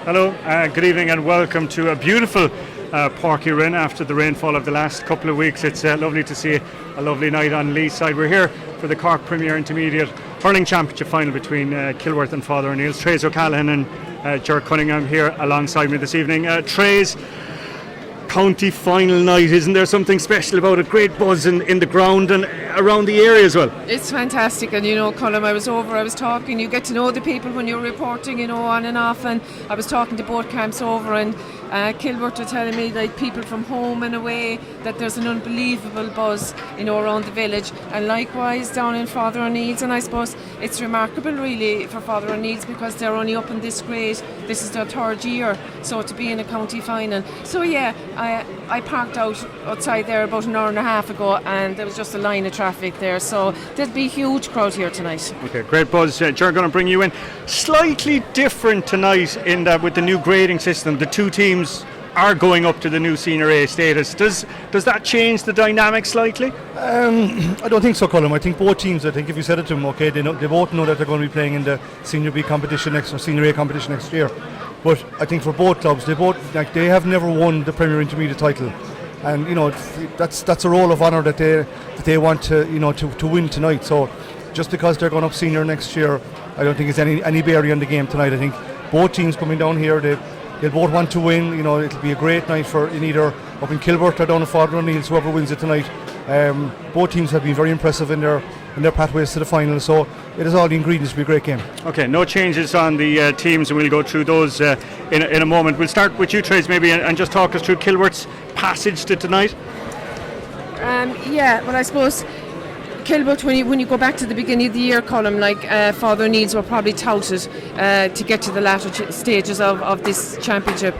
Hello, good evening and welcome to a beautiful Porky Rin after the rainfall of the last couple of weeks. It's lovely to see a lovely night on Lee's side. We're here for the Cork Premier Intermediate Hurling Championship final between Kilworth and Father O'Neill's. Trace O'Callaghan and Ger Cunningham here alongside me this evening. Trace, county final night, isn't there something special about it? Great buzz in the ground and around the area as well. It's fantastic, and Colm, I was talking, you get to know the people when you're reporting, on and off, and I was talking to both camps over, and Kilworth are telling me, like, people from home and away, that there's an unbelievable buzz, around the village, and likewise down in Father O'Neill's. And I suppose it's remarkable really for Father O'Neill's because they're only up in this grade. This is their third year, so to be in a county final. So yeah, I parked outside there about an hour and a half ago, and there was just a line of traffic there, so there'll be a huge crowd here tonight. Okay, great buzz. Ger, going to bring you in. Slightly different tonight in that with the new grading system, the two teams are going up to the new Senior A status. Does that change the dynamic slightly? I don't think so, Colm. I think both teams, if you said it to them, okay, they both know that they're going to be playing in the Senior B competition or Senior A competition next year. But I think for both clubs, they have never won the Premier Intermediate title, and that's a role of honour that they want to win tonight. So just because they're going up senior next year, I don't think it's any bearing on the game tonight. I think both teams coming down here, they'll both want to win. It'll be a great night for either up in Kilworth or down in Father O'Neill's, whoever wins it tonight. Both teams have been very impressive in their pathways to the final, so it has all the ingredients to be a great game. Okay, no changes on the teams, and we'll go through those in a moment. We'll start with you, Trace, maybe, and just talk us through Kilworth's passage to tonight. I suppose Kilworth, when you go back to the beginning of the year, Colm, Father O'Neill's were probably touted to get to the latter stages of this championship,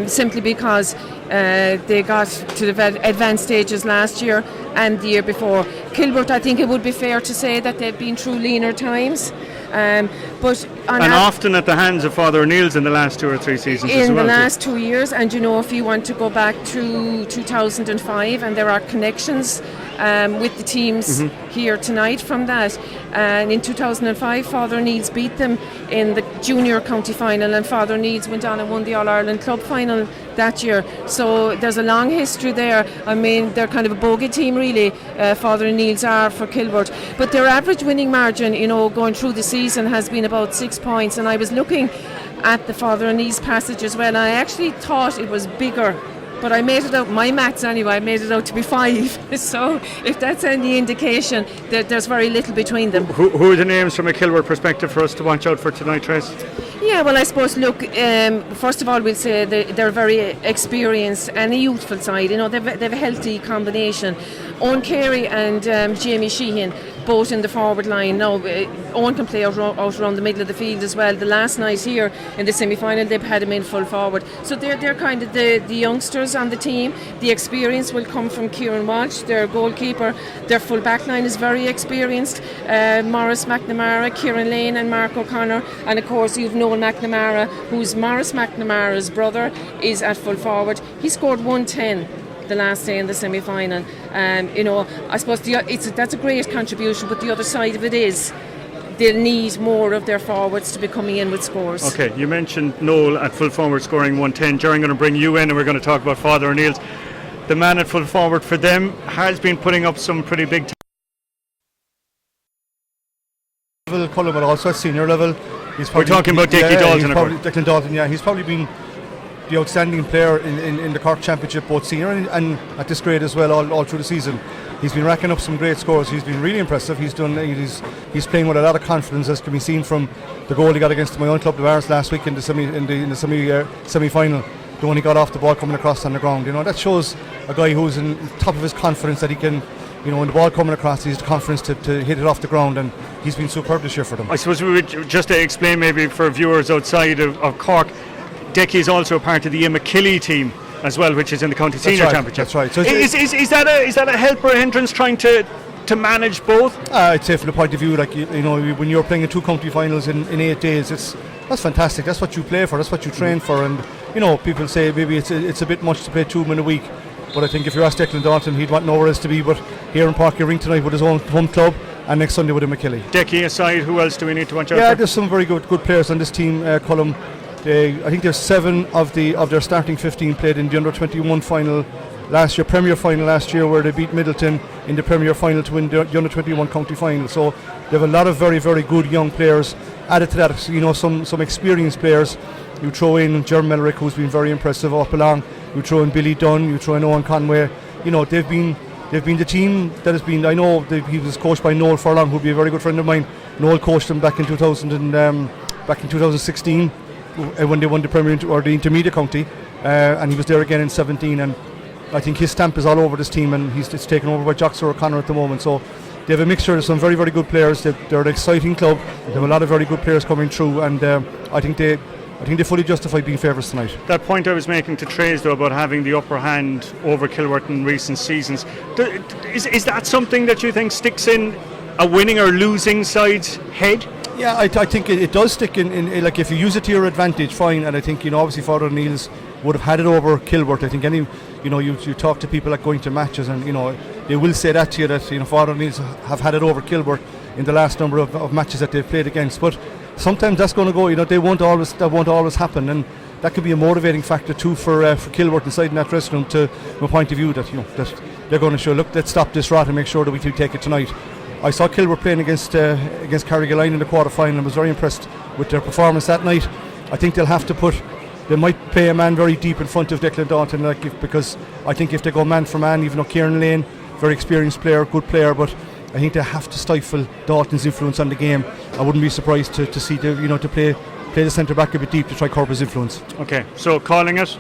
simply because they got to the advanced stages last year and the year before. Kilworth, I think it would be fair to say that they've been through leaner times. But often at the hands of Father O'Neill's in the last 2 or 3 seasons as well. In the last 2 years, and if you want to go back to 2005, and there are connections with the teams here tonight from that. And in 2005, Father O'Neill's beat them in the junior county final, and Father O'Neill's went on and won the All-Ireland club final that year. So there's a long history there. I mean, they're kind of a bogey team really, Father O'Neill's are for Kilworth. But their average winning margin, going through the season has been about 6 points. And I was looking at the Father O'Neill's passage as well, and I actually thought it was bigger. But I made it out, my maths anyway, I made it out to be 5. So if that's any indication, there's very little between them. Who are the names from a Kilworth perspective for us to watch out for tonight, Trace? Yeah, well, I suppose, look, first of all, we'll say they're very experienced and a youthful side. They've a healthy combination. Owen Carey and Jamie Sheehan, both in the forward line. Now, Owen can play out around the middle of the field as well. The last night here in the semi-final, they've had him in full forward. So they're kind of the youngsters on the team. The experience will come from Kieran Walsh, their goalkeeper. Their full back line is very experienced. Maurice McNamara, Kieran Lane and Mark O'Connor. And of course, you've Noel McNamara, who's Maurice McNamara's brother, is at full forward. He scored 110 the last day in the semi-final. I suppose that's a great contribution, but the other side of it is they'll need more of their forwards to be coming in with scores. Okay, you mentioned Noel at full forward scoring 110. Ger, I'm going to bring you in and we're going to talk about Father O'Neill's. The man at full forward for them has been putting up some pretty big level, but also at senior level. We're talking about Dickie Dalton. Declan Dalton, yeah. He's probably been the outstanding player in the Cork Championship, both senior and at this grade as well, all through the season. He's been racking up some great scores. He's been really impressive. He's playing with a lot of confidence, as can be seen from the goal he got against my own club, the Vars, last week in the semi-final. The one he got off the ball coming across on the ground. That shows a guy who's in top of his confidence, that he can, when the ball coming across, he's the confidence to hit it off the ground, and he's been superb this year for them. I suppose we would just to explain maybe for viewers outside of Cork, Decky is also a part of the McKilly team as well, which is in the county senior championship. That's right. So is that a help or a hindrance trying to manage both? I'd say from the point of view, when you're playing in 2 county finals in 8 days, that's fantastic. That's what you play for. That's what you train for. And people say maybe it's a bit much to play 2 men a week. But I think if you ask Declan Dalton, he'd want nowhere else to be but here in Porky Ring tonight with his own home club, and next Sunday with McKilly. Decky aside, who else do we need to watch out for? Yeah, there's some very good players on this team, Colm. I think there's 7 of their starting 15 played in the under-21 final last year, Premier final last year, where they beat Middleton in the Premier final to win the under-21 county final. So they have a lot of very, very good young players. Added to that, some experienced players. You throw in Jeremy Mellerick, who's been very impressive up along. You throw in Billy Dunn. You throw in Owen Conway. They've been the team that has been. I know he was coached by Noel Furlong, who'd be a very good friend of mine. Noel coached him back in 2016 when they won the Premier or the Intermediate county, and he was there again in 17. And I think his stamp is all over this team, and it's taken over by Joxer O'Connor at the moment. So they have a mixture of some very, very good players. They're an exciting club. They have a lot of very good players coming through, and I think they fully justify being favourites tonight. That point I was making to Trace, though, about having the upper hand over Kilworth in recent seasons, is that something that you think sticks in a winning or losing side's head? Yeah, I think it does stick in like, if you use it to your advantage, fine. And I think obviously Father O'Neill's would have had it over Kilworth. I think you talk to people like going to matches, and they will say that to you, that Father O'Neill's have had it over Kilworth in the last number of matches that they've played against. But sometimes that's going to go. That won't always happen, and that could be a motivating factor too for Kilworth inside in that dressing room, to from a point of view that that they're going to show, look, let's stop this rot and make sure that we can take it tonight. I saw Kilworth playing against Carrigaline in the quarter-final and was very impressed with their performance that night. I think they might play a man very deep in front of Declan Dalton, because I think if they go man for man, even though Kieran Lane, very experienced player, good player, but I think they have to stifle Dalton's influence on the game. I wouldn't be surprised to see to play the centre back a bit deep to try curb his influence. Okay, so calling it?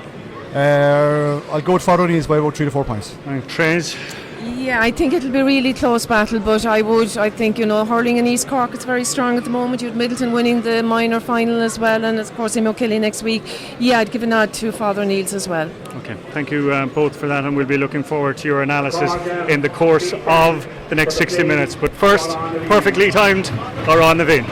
I'll go with Father O'Neill's by about 3 to 4 points. Trace? Yeah, I think it'll be a really close battle, but I think Hurling and East Cork, it's very strong at the moment. You had Middleton winning the minor final as well, and of course O'Kelly next week. Yeah, I'd give a nod to Father O'Neill's as well. Okay, thank you both for that, and we'll be looking forward to your analysis in the course of the next 60 minutes. But first, perfectly timed, or on the vein.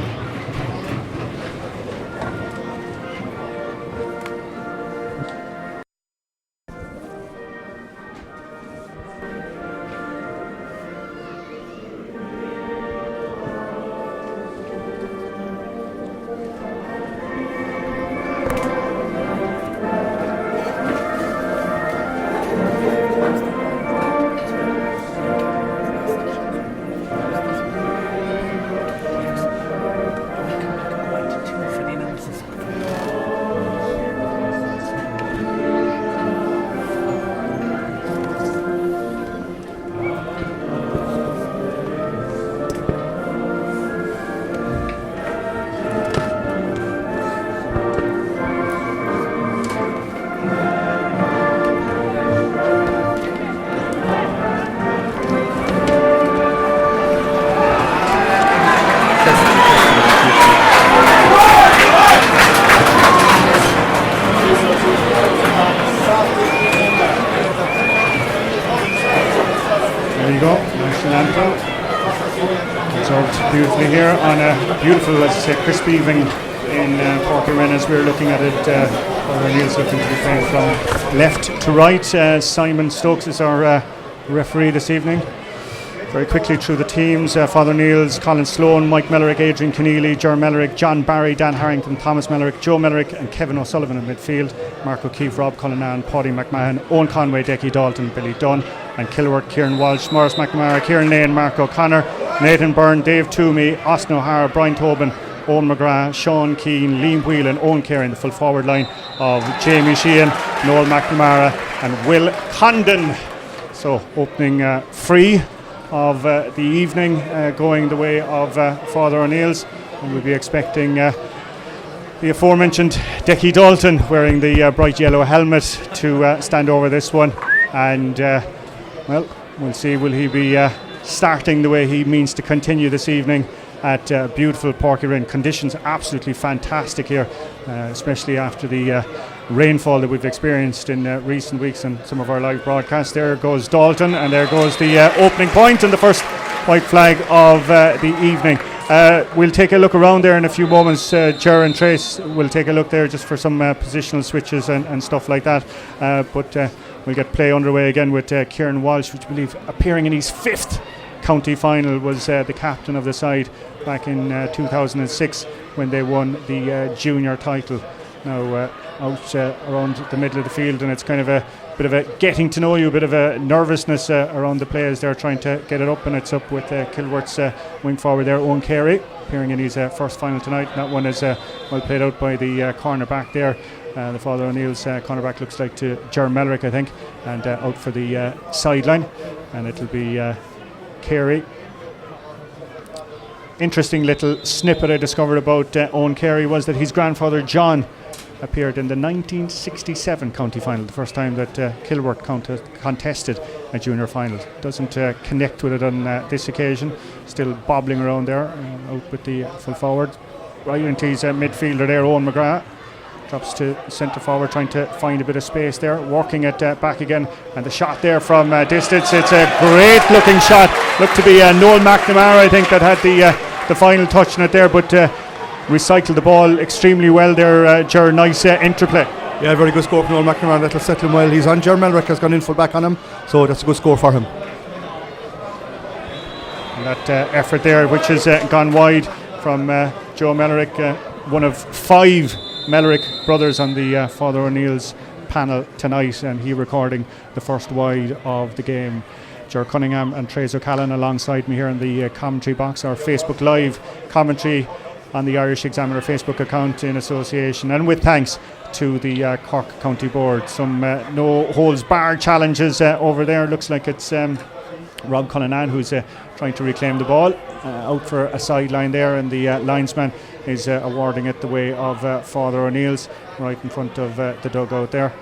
Beautifully here on a beautiful, let's say, crisp evening in Cork as we're looking at it. Father O'Neill's looking to be playing from left to right. Simon Stokes is our referee this evening. Very quickly through the teams: Father O'Neill's, Colin Sloan, Mike Mellerick, Adrian Keneally, Ger Mellerick, John Barry, Dan Harrington, Thomas Mellerick, Joe Mellerick and Kevin O'Sullivan in midfield. Mark O'Keefe, Rob Cullinan, Paddy McMahon, Owen Conway, Decky Dalton, Billy Dunn, and Kilworth, Kieran Walsh, Morris McNamara, Kieran Lane, Mark O'Connor, Nathan Byrne, Dave Toomey, Austin O'Hara, Brian Tobin, Owen McGrath, Sean Keane, Liam Whelan, Owen Carey in the full forward line of Jamie Sheehan, Noel McNamara and Will Condon. So opening free of the evening, going the way of Father O'Neill's, and we'll be expecting the aforementioned Decky Dalton wearing the bright yellow helmet to stand over this one, and well, we'll see, will he be starting the way he means to continue this evening at beautiful Porky conditions. Absolutely fantastic here, especially after the rainfall that we've experienced in recent weeks on some of our live broadcasts. There goes Dalton, and there goes the opening point and the first white flag of the evening. We'll take a look around there in a few moments. Ger and Trace will take a look there just for some positional switches and stuff like that, but we'll get play underway again with Kieran Walsh, which I believe appearing in his 5th county final, was the captain of the side back in 2006 when they won the junior title. now out around the middle of the field, and it's kind of a bit of a getting to know you, a bit of a nervousness around the players there trying to get it up, and it's up with Kilworth's wing forward there, Owen Carey, appearing in his first final tonight. That one is well played out by the cornerback there. The Father O'Neill's cornerback looks like to Ger Mellerick, I think, and out for the sideline, and it'll be Carey. Interesting little snippet I discovered about Owen Carey was that his grandfather John appeared in the 1967 county final, the first time that Kilworth contested a junior final. Doesn't connect with it on this occasion, still bobbling around there, out with the full forward. Right into his midfielder there, Owen McGrath. Drops to centre forward, trying to find a bit of space there, working it back again, and the shot there from distance. It's a great looking shot. Looked to be Noel McNamara, I think, that had the final touch on it there, but recycled the ball extremely well there. Ger, nice interplay. Yeah, very good score from Noel McNamara. That'll settle him well. He's on. Ger Mellerick has gone in full back on him, so that's a good score for him. And that effort there, which has gone wide from Joe Mellerick, one of 5 Mellerick brothers on the Father O'Neill's panel tonight, and he recording the first wide of the game. Ger Cunningham and Trace O'Callaghan alongside me here in the commentary box. Our Facebook Live commentary on the Irish Examiner Facebook account in association and with thanks to the Cork County Board. Some no holds barred challenges over there. Looks like it's Rob Cullinan who's trying to reclaim the ball, out for a sideline there, and the linesman is awarding it the way of Father O'Neill's, right in front of the dugout there.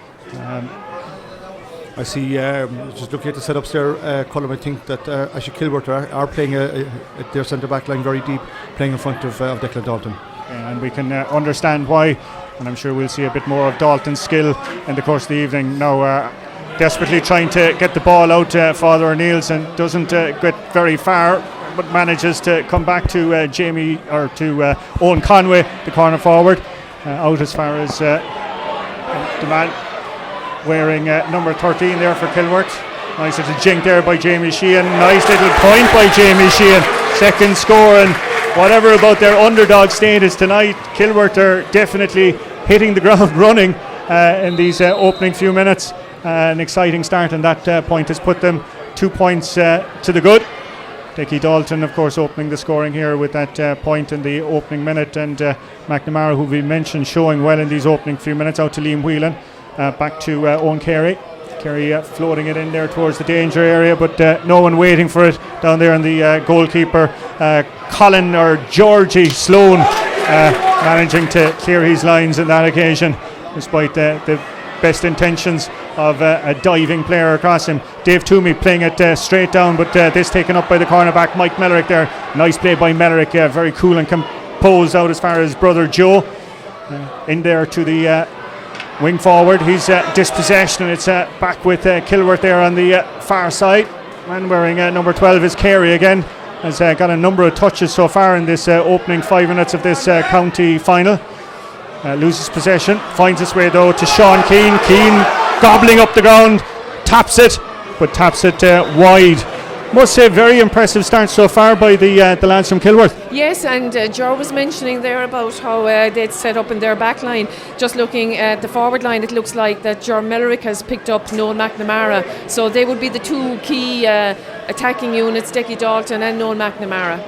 I see, just looking at the setups there, Colm, I think that actually Kilworth are playing their centre back line very deep, playing in front of Declan Dalton. And we can understand why, and I'm sure we'll see a bit more of Dalton's skill in the course of the evening. Now desperately trying to get the ball out to Father O'Neill's, and doesn't get very far, but manages to come back to Jamie, or to Owen Conway, the corner forward, out as far as the man wearing number 13 there for Kilworth. Nice little jink there by Jamie Sheehan. Nice little point by Jamie Sheehan. Second score, and whatever about their underdog status tonight, Kilworth are definitely hitting the ground running in these opening few minutes. An exciting start, and that point has put them 2 points to the good. Dickie Dalton, of course, opening the scoring here with that point in the opening minute, and McNamara, who we mentioned, showing well in these opening few minutes, out to Liam Whelan. Back to Owen Carey. Carey floating it in there towards the danger area, but no one waiting for it down there, and the goalkeeper Colin, or Georgie Sloan, managing to clear his lines on that occasion, despite the best intentions of a diving player across him. Dave Toomey playing it straight down, but this taken up by the cornerback Mike Mellerick there. Nice play by Mellerick, very cool and composed out as far as brother Joe. In there to the wing forward. He's dispossessed, and it's back with Kilworth there on the far side. Man wearing number 12 is Carey again. Has got a number of touches so far in this opening 5 minutes of this county final. Loses possession, finds its way though to Sean Keane. Keane gobbling up the ground, taps it wide. Must say, very impressive start so far by the lads from Kilworth. Yes, and Ger was mentioning there about how they'd set up in their back line. Just looking at the forward line, it looks like that Ger Mellerick has picked up Noel McNamara, so they would be the 2 key attacking units, Dickie Dalton and Noel McNamara.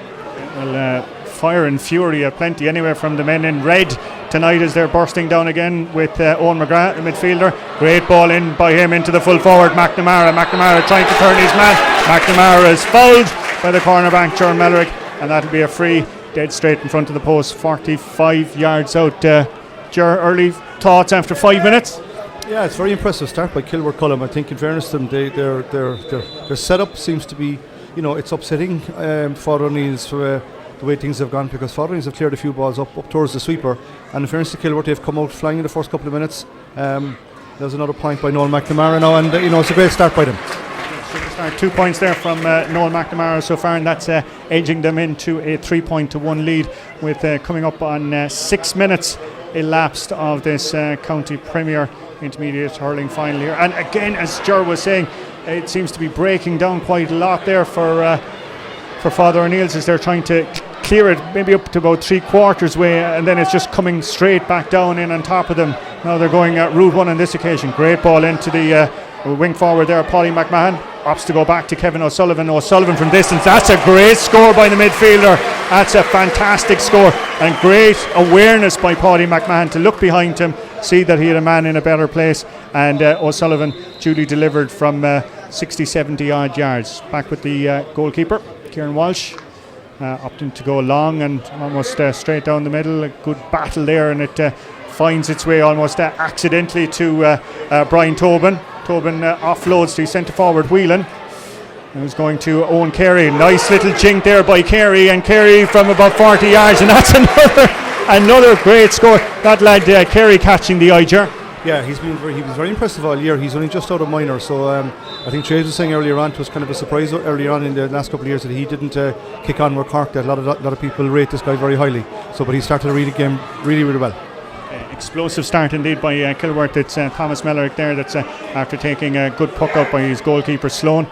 Well, fire and fury plenty anyway from the men in red tonight as they're bursting down again with Owen McGrath, the midfielder. Great ball in by him into the full forward McNamara trying to turn his man. McNamara is fouled by the cornerback Ger Mellerick, and that'll be a free, dead straight in front of the post, 45 yards out. Ger, early thoughts after 5 minutes? Yeah, it's a very impressive start by Kilworth, Colm. I think in fairness to them, their setup seems to be, it's upsetting Father O'Neill's the way things have gone, because Father O'Neill's have cleared a few balls up towards the sweeper, and in fairness to Kilworth, they've come out flying in the first couple of minutes. There's another point by Noel McNamara now, and it's a great start by them. 2 points there from Noel McNamara so far, and that's edging them into a 3-1 lead, with coming up on 6 minutes elapsed of this county premier intermediate hurling final here. And again, as Ger was saying, it seems to be breaking down quite a lot there for Father O'Neill's as they're trying to clear it maybe up to about 3/4 way, and then it's just coming straight back down in on top of them. Now they're going route one on this occasion. Great ball into the wing forward there, Paulie McMahon. Opts to go back to Kevin O'Sullivan. O'Sullivan from distance. That's a great score by the midfielder. That's a fantastic score, and great awareness by Paulie McMahon to look behind him, see that he had a man in a better place, and O'Sullivan duly delivered from 60-70 odd yards. Back with the goalkeeper, Kieran Walsh, opting to go long and almost straight down the middle. A good battle there, and it finds its way almost accidentally to Brian Tobin. Tobin offloads to centre forward Whelan, who's going to Owen Carey. Nice little jink there by Carey, and Carey from about 40 yards, and that's another great score. That lad Carey catching the eye jar. Yeah, he was very impressive all year. He's only just out of minor, so I think Trades was saying earlier on, it was kind of a surprise earlier on in the last couple of years that he didn't kick on where Cork did. A lot of people rate this guy very highly, but he started to read the game really, really well. Explosive start indeed by Kilworth. It's Thomas Mellerick there that's after taking a good puck up by his goalkeeper Sloan.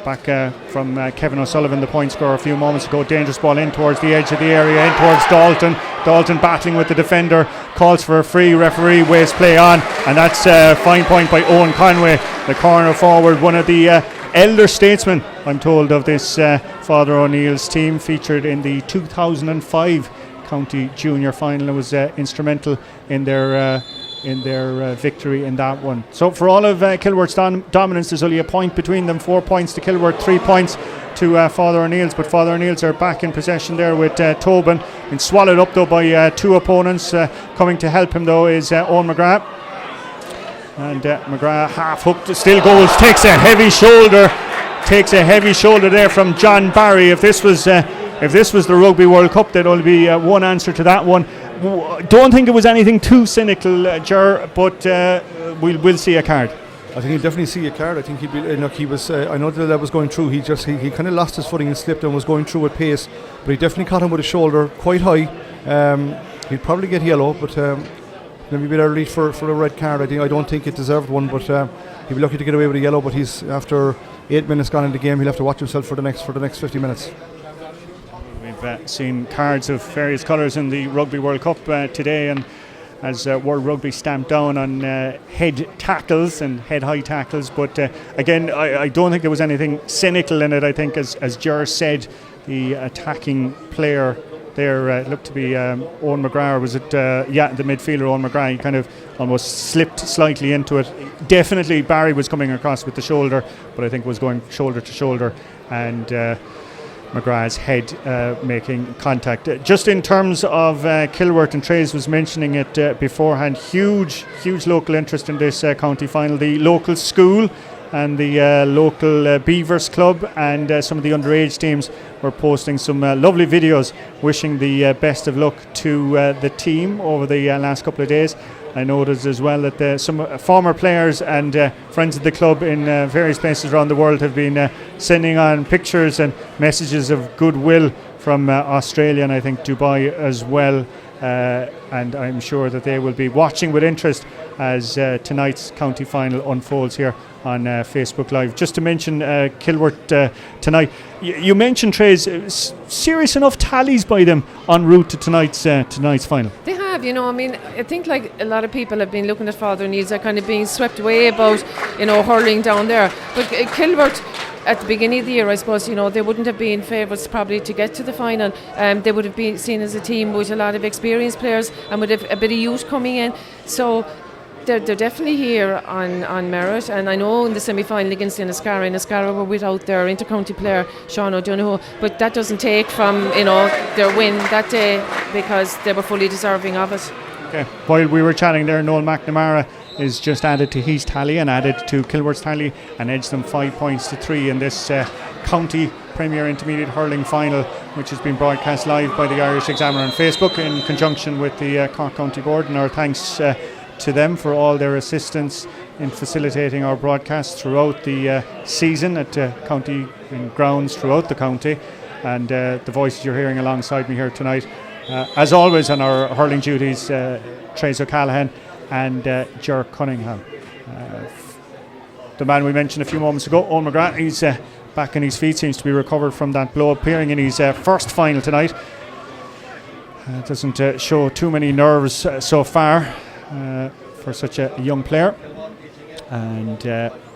Back from Kevin O'Sullivan, the point scorer a few moments ago. Dangerous ball in towards the edge of the area, in towards Dalton. Dalton battling with the defender, calls for a free, referee waves play on, and that's a fine point by Owen Conway, the corner forward, one of the elder statesmen, I'm told, of this Father O'Neill's team, featured in the 2005 County Junior final. It was instrumental in their victory in that one. So for all of Kilworth's dominance, there's only a point between them. 4 points to Kilworth, 3 points to Father O'Neill's, but Father O'Neill's are back in possession there with Tobin. Been swallowed up though by two opponents. Coming to help him though is Owen McGrath, and McGrath half hooked, still goes, takes a heavy shoulder there from John Barry. If this was the Rugby World Cup, there'd only be one answer to that one. Don't think it was anything too cynical, Ger, but we'll see a card. I think he'll definitely see a card. I think he'd be. He was. I know that was going through. He kind of lost his footing and slipped and was going through at pace, but he definitely caught him with his shoulder quite high. He'd probably get yellow, but maybe a bit early for a red card. I don't think it deserved one, but he'd be lucky to get away with a yellow. But he's after 8 minutes gone in the game. He'll have to watch himself for the next 50 minutes. We've seen cards of various colours in the Rugby World Cup today, and as World Rugby stamped down on head tackles and head high tackles, but again I don't think there was anything cynical in it. I think as Ger said, the attacking player there looked to be Owen McGrath, was it the midfielder Owen McGrath. He kind of almost slipped slightly into it. Definitely Barry was coming across with the shoulder, but I think was going shoulder to shoulder, and McGrath's head making contact. Just in terms of Kilworth, and Trace was mentioning it beforehand, huge local interest in this county final. The local school and the local Beavers Club and some of the underage teams were posting some lovely videos wishing the best of luck to the team over the last couple of days. I noticed as well that some former players and friends of the club in various places around the world have been sending on pictures and messages of goodwill from Australia and I think Dubai as well. And I'm sure that they will be watching with interest as tonight's county final unfolds here on Facebook Live. Just to mention Kilworth tonight, you mentioned, Trace, serious enough tallies by them en route to tonight's final. They have, I think like a lot of people have been looking at Father O'Neill's, are kind of being swept away about, hurling down there. But Kilworth, at the beginning of the year, I suppose, they wouldn't have been favourites probably to get to the final. They would have been seen as a team with a lot of experienced players and with a bit of youth coming in. So they're definitely here on merit. And I know in the semi-final against Enniscarra were without their inter-county player, Sean O'Donoghue, but that doesn't take from, their win that day, because they were fully deserving of it. Okay. While we were chatting there, Noel McNamara is just added to his tally and added to Kilworth's tally and edged them 5 points to 3 in this county Premier Intermediate Hurling final, which has been broadcast live by the Irish Examiner on Facebook in conjunction with the Cork County Board, and our thanks to them for all their assistance in facilitating our broadcasts throughout the season at county grounds throughout the county. And the voices you're hearing alongside me here tonight, as always on our hurling duties, Trace O'Callaghan and Ger Cunningham. The man we mentioned a few moments ago, Owen McGrath, he's back on his feet, seems to be recovered from that blow, appearing in his first final tonight Doesn't show too many nerves so far for such a young player. And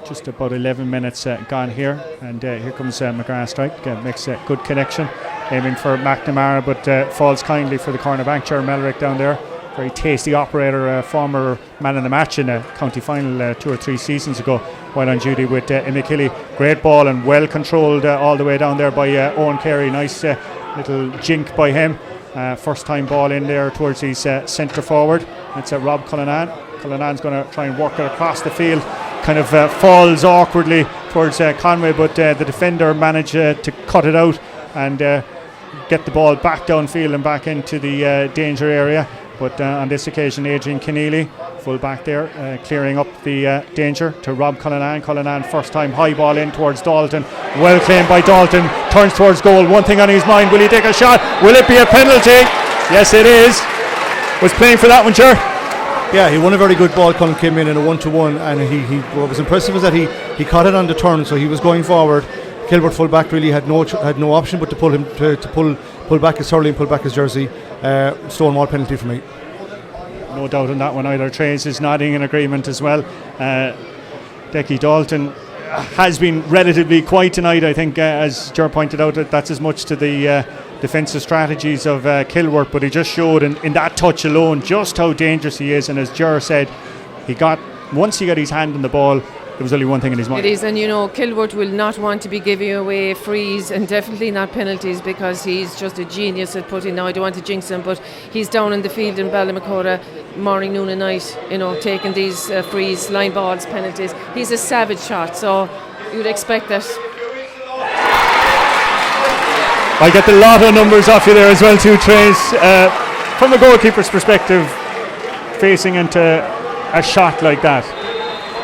just about 11 minutes gone here, and here comes McGrath strike. Makes a good connection, aiming for McNamara, but falls kindly for the cornerback, Ger Mellerick down there. Very tasty operator, former man in the match in a county final 2 or 3 seasons ago while on duty with Imikilly. Great ball and well controlled all the way down there by Owen Carey. Nice little jink by him. First time ball in there towards his centre forward. It's Rob Cullinan. Cullinan's going to try and work it across the field. Kind of falls awkwardly towards Conway, but the defender managed to cut it out and get the ball back downfield and back into the danger area. But on this occasion, Adrian Keneally, full back there, clearing up the danger to Rob Cullinan. Cullinan, first time high ball in towards Dalton. Well claimed by Dalton, turns towards goal. One thing on his mind, will he take a shot? Will it be a penalty? Yes, it is. Was playing for that one, Ger. Yeah, he won a very good ball. Cullen came in a 1-to-1, and what was impressive was that he caught it on the turn, so he was going forward. Kilworth full back really had no option but to pull him to pull back his Hurling, pull back his jersey. Stonewall penalty for me. No doubt on that one either. Trace is nodding in agreement as well. Decky Dalton has been relatively quiet tonight, I think, as Ger pointed out. That's as much to the defensive strategies of Kilworth, but he just showed in that touch alone just how dangerous he is. And as Ger said, once he got his hand on the ball, there was only one thing in his mind. It is, and Kilworth will not want to be giving away frees and definitely not penalties, because he's just a genius at putting. Now I don't want to jinx him, but he's down in the field in Ballymacoda morning, noon and night, taking these frees, line balls, penalties. He's a savage shot, so you'd expect that. I get the lot of numbers off you there as well too, Trace. From a goalkeeper's perspective, facing into a shot like that.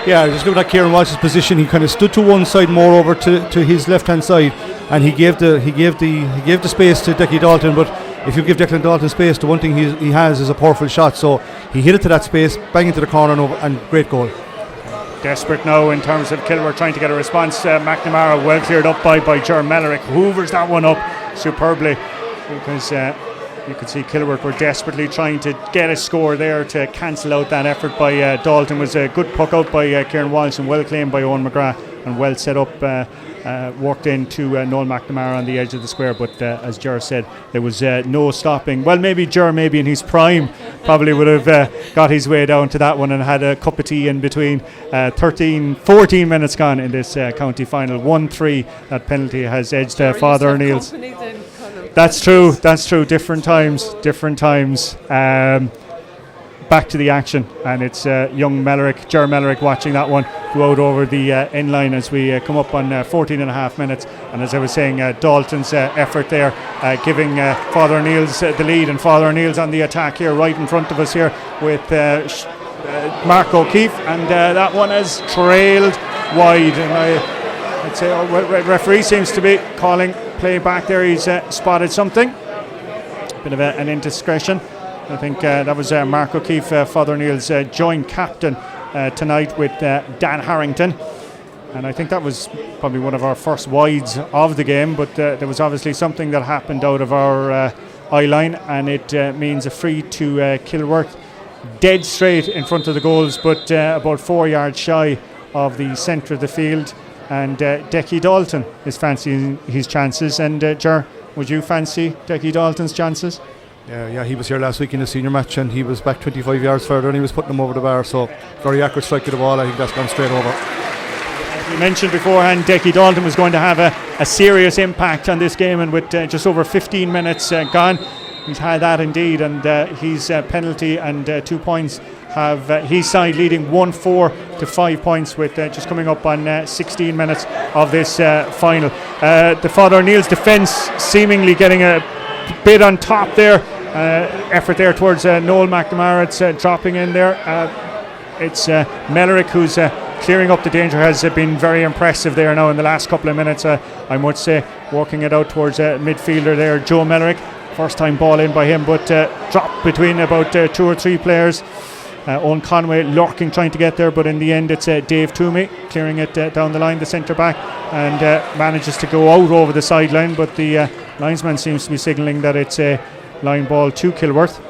Yeah, just looking at Kieran Walsh's position, he kind of stood to one side more over to his left hand side, and he gave the space to Decky Dalton. But if you give Declan Dalton space, the one thing he has is a powerful shot. So he hit it to that space, bang into the corner, and great goal. Desperate now in terms of Kilworth trying to get a response. McNamara well cleared up by Ger Mellerick, hoovers that one up superbly, because you could see Kilworth were desperately trying to get a score there to cancel out that effort by Dalton. Was a good puck out by Kieran Walsh and well claimed by Owen McGrath, and well set up, worked into Noel McNamara on the edge of the square. But as Ger said, there was no stopping. Well, maybe Ger, maybe in his prime, probably would have got his way down to that one and had a cup of tea in between. 14 minutes gone in this county final. 1-3. That penalty has edged Father O'Neill's. That's true. Different times. Back to the action, and it's young Ger Mellerick watching that one go out over the end line as we come up on 14 and a half minutes. And as I was saying, Dalton's effort there, giving Father O'Neill's the lead, and Father O'Neill's on the attack here right in front of us here with Mark O'Keefe, and that one has trailed wide. And I'd say referee seems to be calling play back there. He's spotted something, bit of an indiscretion. I think that was Mark O'Keefe, Father O'Neill's joint captain tonight with Dan Harrington, and I think that was probably one of our first wides of the game. But there was obviously something that happened out of our eye line, and it means a free to Kilworth, dead straight in front of the goals, but about 4 yards shy of the centre of the field. And Decky Dalton is fancying his chances. And Ger, would you fancy Decky Dalton's chances? Yeah, he was here last week in the senior match, and he was back 25 yards further, and he was putting them over the bar. So very accurate strike of the ball. I think that's gone straight over. As we mentioned beforehand, Decky Dalton was going to have a serious impact on this game, and with just over 15 minutes gone, he's had that indeed. And his penalty and 2 points have his side leading 1-4 to 5 points with just coming up on 16 minutes of this final. The Father O'Neill's defence seemingly getting a bit on top there. Effort there towards Noel McNamara. It's dropping in there. It's Mellerick who's clearing up the danger, has been very impressive there now in the last couple of minutes. I must say, walking it out towards midfielder there, Joe Mellerick. First time ball in by him, but dropped between about 2 or 3 players. Owen Conway lurking, trying to get there, but in the end it's Dave Toomey clearing it down the line, the centre back, and manages to go out over the sideline, but the linesman seems to be signalling that it's a line ball to Kilworth.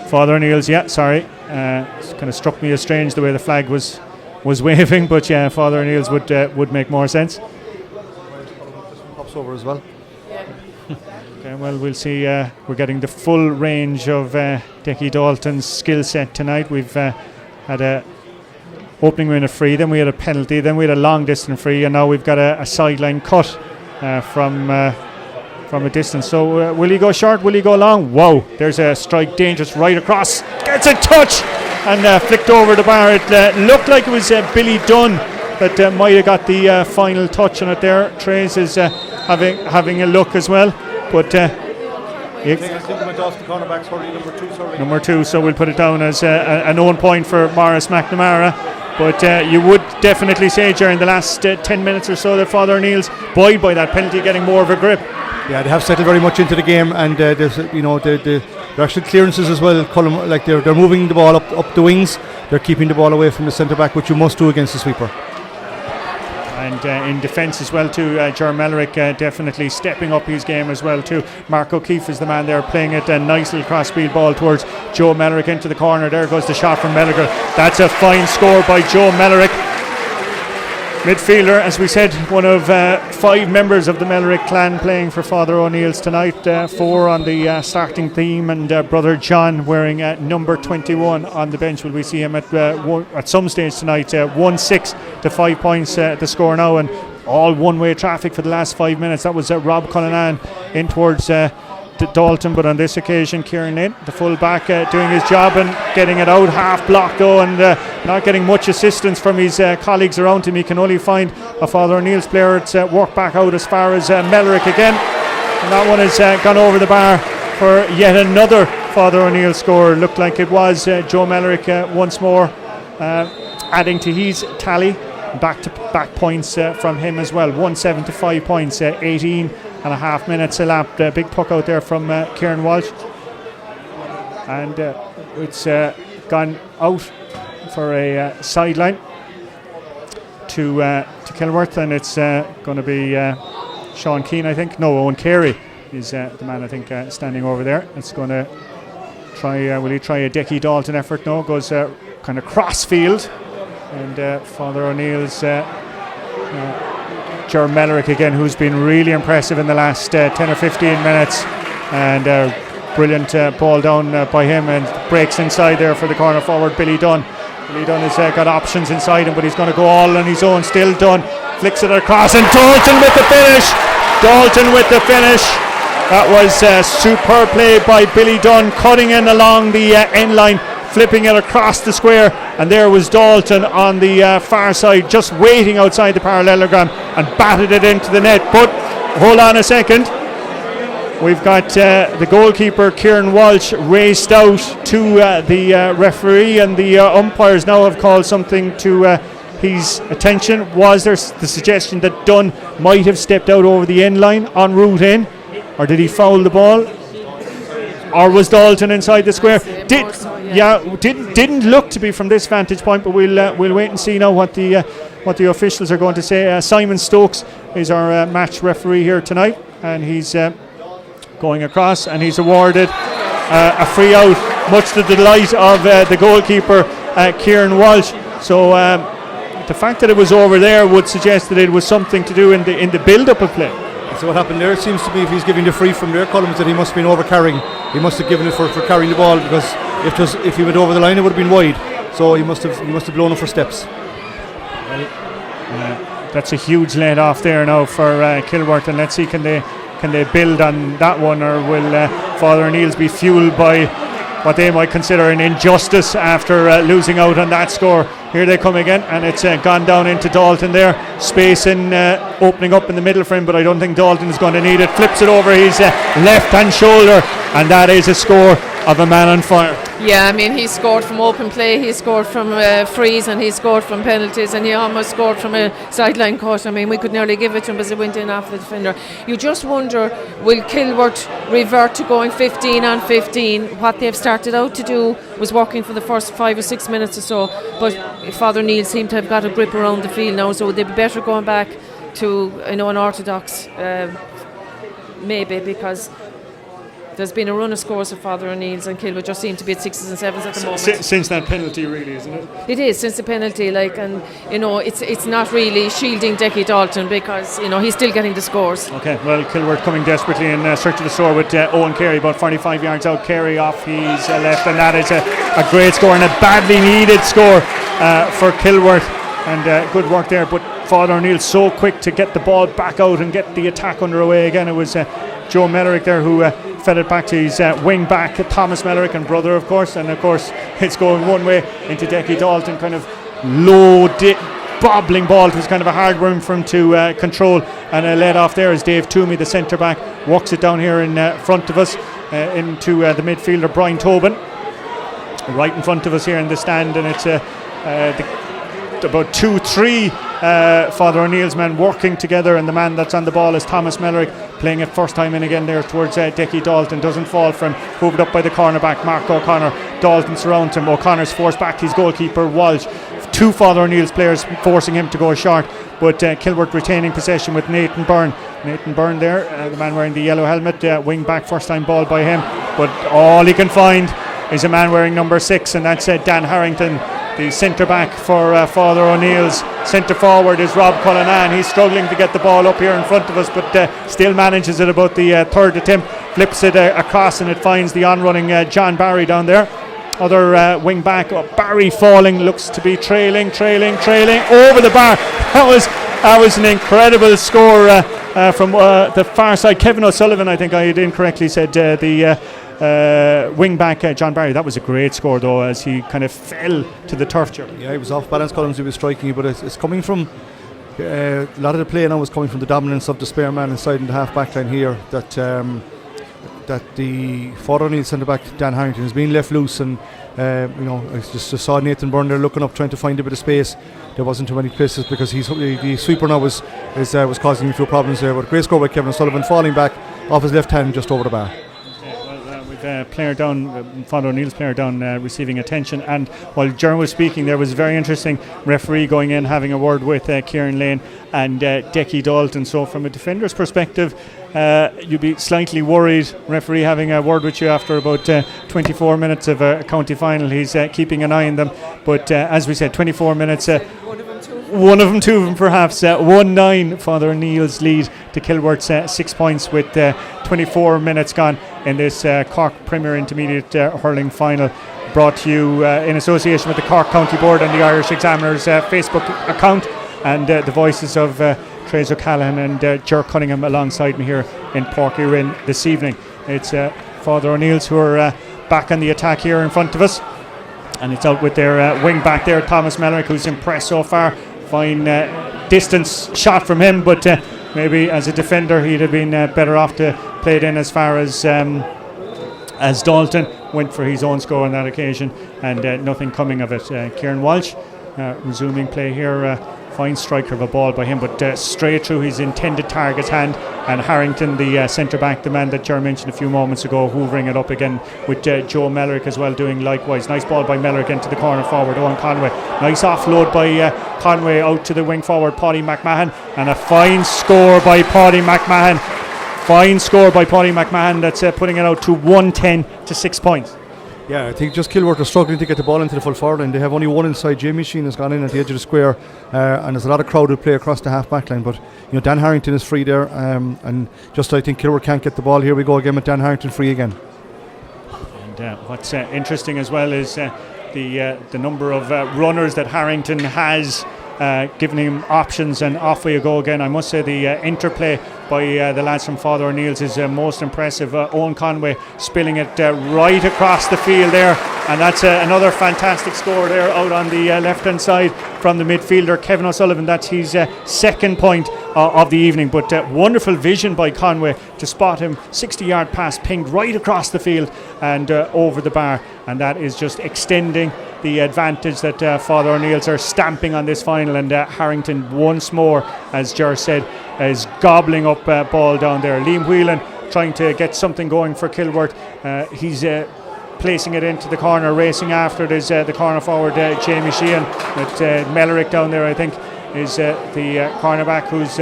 Father O'Neill's, it kind of struck me as strange the way the flag was waving, but yeah, Father O'Neill's would make more sense. Pops over as well. Okay, well, we'll see. We're getting the full range of Decky Dalton's skill set tonight. We've had a opening minute free, then we had a penalty, then we had a long distance free, and now we've got a sideline cut from a distance. So will he go short? Will he go long? Wow, there's a strike, dangerous, right across, gets a touch and flicked over the bar. It looked like it was Billy Dunn that might have got the final touch on it there. Trace is having a look as well, but I think it went off the cornerback's hurley, number 2. So we'll put it down as a known point for Morris McNamara. But you would definitely say during the last 10 minutes or so that Father O'Neill's buoyed by that penalty, getting more of a grip. Yeah, they have settled very much into the game, and there's the actual clearances as well. Colin, like they're moving the ball up the wings. They're keeping the ball away from the centre back, which you must do against the sweeper. And in defence as well too, Ger Mellerick definitely stepping up his game as well too. Mark O'Keefe is the man there playing it, a nice little cross-speed ball towards Joe Mellerick into the corner. There goes the shot from Mellerick. That's a fine score by Joe Mellerick. Midfielder, as we said, one of 5 members of the Mellerick clan playing for Father O'Neill's tonight. 4 on the starting team, and Brother John wearing number 21 on the bench. Will we see him at some stage tonight? 1-6 to 5 points the score now, and all one-way traffic for the last 5 minutes. That was Rob Cullinan in towards Dalton, but on this occasion Kieran Lynn, the full back, doing his job and getting it out, half blocked though, and not getting much assistance from his colleagues around him. He can only find a Father O'Neill's player. It's worked back out as far as Mellerick again, and that one has gone over the bar for yet another Father O'Neill score. Looked like it was Joe Mellerick once more adding to his tally. Back-to-back points from him as well. 1-7 to 5 points, 18 and a half minutes elapsed. Big puck out there from Kieran Walsh, and it's gone out for a sideline to Kilworth, and it's going to be Sean Keane, I think. No, Owen Carey is the man, I think, standing over there. It's going to try. Will he try a Decky Dalton effort? No, goes kind of cross field. And Father O'Neill's Ger Mellerick again, who's been really impressive in the last 10 or 15 minutes, and brilliant ball down by him, and breaks inside there for the corner forward Billy Dunn. Billy Dunn has got options inside him, but he's going to go all on his own. Still Dunn flicks it across, and Dalton with the finish. That was superb play by Billy Dunn, cutting in along the end line, flipping it across the square, and there was Dalton on the far side, just waiting outside the parallelogram, and batted it into the net. But hold on a second, we've got the goalkeeper Kieran Walsh raced out to the referee, and the umpires now have called something to his attention. Was there the suggestion that Dunn might have stepped out over the end line en route in, or did he foul the ball? Or was Dalton inside the square? Didn't look to be from this vantage point, but we'll wait and see now what the officials are going to say. Simon Stokes is our match referee here tonight, and he's going across, and he's awarded a free out, much to the delight of the goalkeeper Kieran Walsh. So the fact that it was over there would suggest that it was something to do in the build-up of play. So what happened there, it seems to be, if he's giving the free from there, Columns, that he must have been over carrying. He must have given it for carrying the ball, because if he went over the line, it would have been wide. So he must have blown it for steps. That's a huge let off there now for Kilworth, and let's see, can they build on that one, or will Father O'Neill's be fueled by what they might consider an injustice after losing out on that score? Here they come again, and it's gone down into Dalton there. Space opening up in the middle for him, but I don't think Dalton is going to need it. Flips it over his left-hand shoulder, and that is a score of a man on fire. Yeah, I mean, he scored from open play, he scored from frees, and he scored from penalties, and he almost scored from a sideline cut. I mean, we could nearly give it to him as it went in off the defender. You just wonder, will Kilworth revert to going 15 on 15? What they've started out to do was working for the first 5 or 6 minutes or so, but Father Neil seemed to have got a grip around the field now, so they'd be better going back to an orthodox maybe, because there's been a run of scores for Father O'Neill's, and Kilworth just seem to be at 6s and 7s at the moment. Since that penalty, really, isn't it? It is, since the penalty, and it's not really shielding Decky Dalton, because he's still getting the scores. Okay, well, Kilworth coming desperately in search of the score with Owen Carey, about 45 yards out. Carey off his left, and that is a great score and a badly needed score for Kilworth, and good work there. But Father O'Neill so quick to get the ball back out and get the attack underway again. It was Joe Mellerick there who fed it back to his wing back, Thomas Mellerick, and brother, of course. And of course, it's going one way into Decky Dalton, kind of low bobbling ball. It was kind of a hard one for him to control, and led off there as Dave Toomey, the centre back, walks it down here in front of us into the midfielder Brian Tobin, right in front of us here in the stand. And it's about 2-3 Father O'Neill's men working together, and the man that's on the ball is Thomas Mellerick, playing it first time in again there towards Decky Dalton. Doesn't fall from, hoovered up by the cornerback Mark O'Connor. Dalton surrounds him. O'Connor's forced back his goalkeeper Walsh. Two Father O'Neill's players forcing him to go short, but Kilworth retaining possession with Nathan Byrne. Nathan Byrne there, the man wearing the yellow helmet, wing back, first time ball by him, but all he can find is a man wearing number 6, and that's Dan Harrington, the centre back for Father O'Neill's. Centre forward is Rob Cullinan. He's struggling to get the ball up here in front of us, but still manages it about the third attempt, flips it across, and it finds the on-running John Barry down there. Other wing back, Barry falling, looks to be trailing over the bar. That was an incredible score from the far side. Kevin O'Sullivan, I think I had incorrectly said the wing back John Barry. That was a great score though, as he kind of fell to the turf. Yeah, he was off balance, Collins. He was striking, but it's coming from a lot of the play now was coming from the dominance of the spare man inside in the half back line here, that the Father O'Neill centre back Dan Harrington is being left loose, and I just saw Nathan Byrne there looking up, trying to find a bit of space. There wasn't too many places because the sweeper now was causing a few problems there. But great score by Kevin O'Sullivan, falling back off his left hand just over the bar. Player down, Father O'Neill's player down, receiving attention. And while Jeremy was speaking, there was a very interesting referee going in, having a word with Kieran Lane and Decky Dalton. So from a defender's perspective, you'd be slightly worried, referee having a word with you after about 24 minutes of a county final. He's keeping an eye on them, but as we said, 24 minutes, one of them, two of them perhaps. 1-9 Father O'Neill's lead to Kilworth's 6 points with 24 minutes gone in this Cork Premier Intermediate Hurling final, brought to you in association with the Cork County Board and the Irish Examiners Facebook account, and the voices of Trace O'Callaghan and Ger Cunningham alongside me here in Páirc Uí Rinn this evening. It's Father O'Neill's who are back on the attack here in front of us, and it's out with their wing back there, Thomas Mellerick, who's impressed so far. Fine distance shot from him, but maybe as a defender he'd have been better off to play it in as far as Dalton went for his own score on that occasion, and nothing coming of it. Kieran Walsh resuming play here. Fine striker of a ball by him, but straight through his intended target's hand. And Harrington, the centre back, the man that Ger mentioned a few moments ago, hoovering it up again with Joe Mellerick as well doing likewise. Nice ball by Mellerick into the corner forward, Owen Conway. Nice offload by Conway out to the wing forward, Paddy McMahon, and a fine score by Paddy McMahon. That's putting it out to 110 to 6 points. Yeah, I think just Kilworth are struggling to get the ball into the full forward line. They have only one inside. Jamie Sheen has gone in at the edge of the square, and there's a lot of crowded play across the half back line. But Dan Harrington is free there, and just I think Kilworth can't get the ball. Here we go again with Dan Harrington free again. And what's interesting as well is the number of runners that Harrington has, giving him options, and off we go again. I must say the interplay by the lads from Father O'Neill's is most impressive. Owen Conway spilling it right across the field there, and that's another fantastic score there out on the left hand side from the midfielder Kevin O'Sullivan. That's his second point of the evening, but wonderful vision by Conway to spot him. 60-yard pass pinged right across the field and over the bar, and that is just extending the advantage that Father O'Neill's are stamping on this final. And Harrington once more, as Ger said, is gobbling up ball down there. Liam Whelan trying to get something going for Kilworth. He's placing it into the corner, racing after it is the corner forward Jamie Sheehan, with Mellerick down there I think is the cornerback who's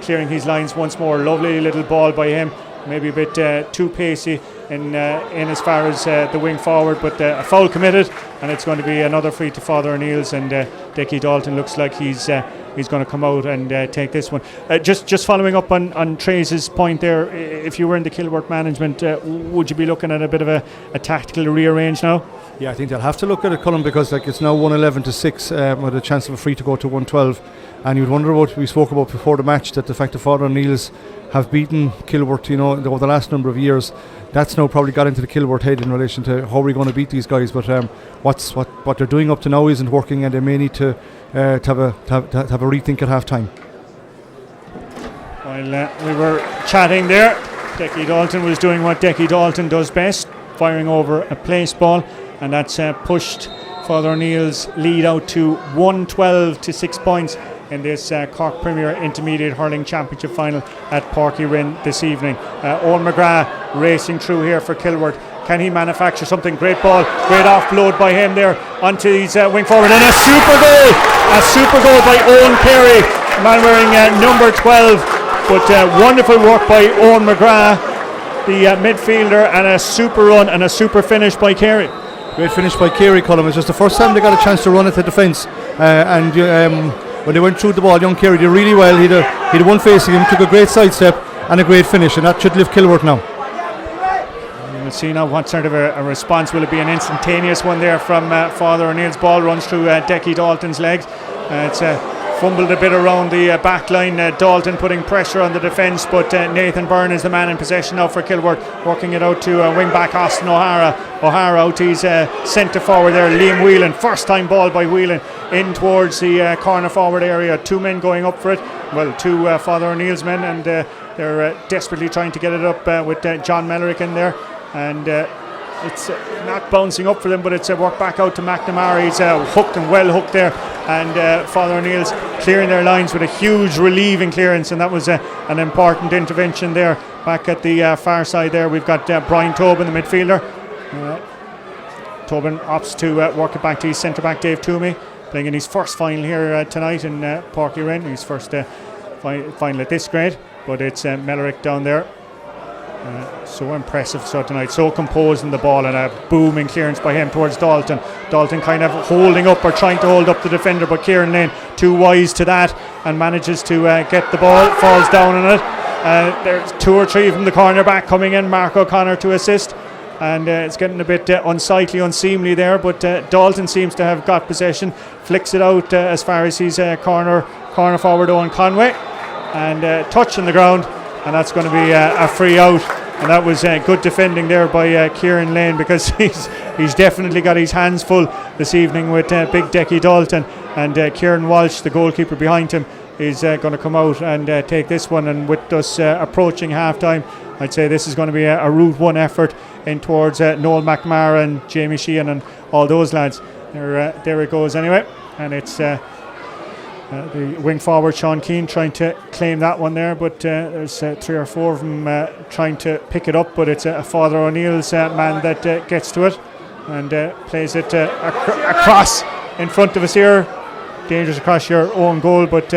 clearing his lines once more. Lovely little ball by him, maybe a bit too pacey in as far as the wing forward, but a foul committed, and it's going to be another free to Father O'Neill's, and Dickie Dalton looks like he's going to come out and take this one. Just following up on Trace's point there, if you were in the Kilworth management, would you be looking at a bit of a tactical rearrange now? Yeah, I think they'll have to look at it, Colin, because it's now 111 to 6 with a chance of a free to go to 112. And you'd wonder what we spoke about before the match, that the fact that Father O'Neill's have beaten Kilworth, over the last number of years, that's now probably got into the Kilworth head in relation to how we're going to beat these guys. But what they're doing up to now isn't working, and they may need to have a rethink at half time. While we were chatting there, Dickie Dalton was doing what Dickie Dalton does best, firing over a place ball, and that's pushed Father O'Neill's lead out to 112 to 6 points in this Cork Premier Intermediate Hurling Championship final at Páirc Uí Rinn this evening. Owen McGrath racing through here for Kilworth. Can he manufacture something? Great ball, great offload by him there onto his wing forward, and a super goal by Owen Carey, man wearing number 12. But wonderful work by Owen McGrath, the midfielder, and a super run and a super finish by Carey. Great finish by Carey, Colin. It's just the first time they got a chance to run at the defence, and when they went through the ball, young Carey did really well. He had one facing him, took a great sidestep and a great finish, and that should lift Kilworth now. We'll see now what sort of a response. Will it be an instantaneous one there from Father O'Neill's? Ball runs through Dickie Dalton's legs. It's fumbled a bit around the back line. Dalton putting pressure on the defence, but Nathan Byrne is the man in possession now for Kilworth, working it out to wing back Austin O'Hara. O'Hara out to his centre forward there, Liam Whelan. First time ball by Whelan in towards the corner forward area. Two men going up for it. Well, two Father O'Neill's men, and they're desperately trying to get it up with John Mellerick in there. And it's not bouncing up for them, but it's a work back out to McNamara. He's hooked and well hooked there, and Father O'Neill's clearing their lines with a huge relieving clearance, and that was an important intervention there. Back at the far side there, we've got Brian Tobin, the midfielder. Tobin opts to work it back to his centre back Dave Toomey, playing in his first final here tonight in Páirc Uí Rinn, his first final at this grade, but it's Mellerick down there. So impressive tonight, so composed in the ball, and a booming clearance by him towards Dalton. Dalton kind of holding up or trying to hold up the defender, but Kieran Lane too wise to that and manages to get the ball, falls down on it. There's two or three from the corner back coming in, Mark O'Connor to assist, and it's getting a bit unsightly, unseemly there, but Dalton seems to have got possession, flicks it out as far as his corner forward Owen Conway, and touch on the ground, and that's going to be a free out. And that was good defending there by Kieran Lane, because he's definitely got his hands full this evening with big Dickie Dalton, and Kieran Walsh, the goalkeeper behind him, is going to come out and take this one. And with us approaching half time, I'd say this is going to be a Route 1 effort in towards Noel McNamara and Jamie Sheehan and all those lads. There it goes anyway, and it's the wing forward Sean Keane trying to claim that one there, but there's three or four of them trying to pick it up, but it's a Father O'Neill's man that gets to it and plays it across in front of us here. Dangerous across your own goal, but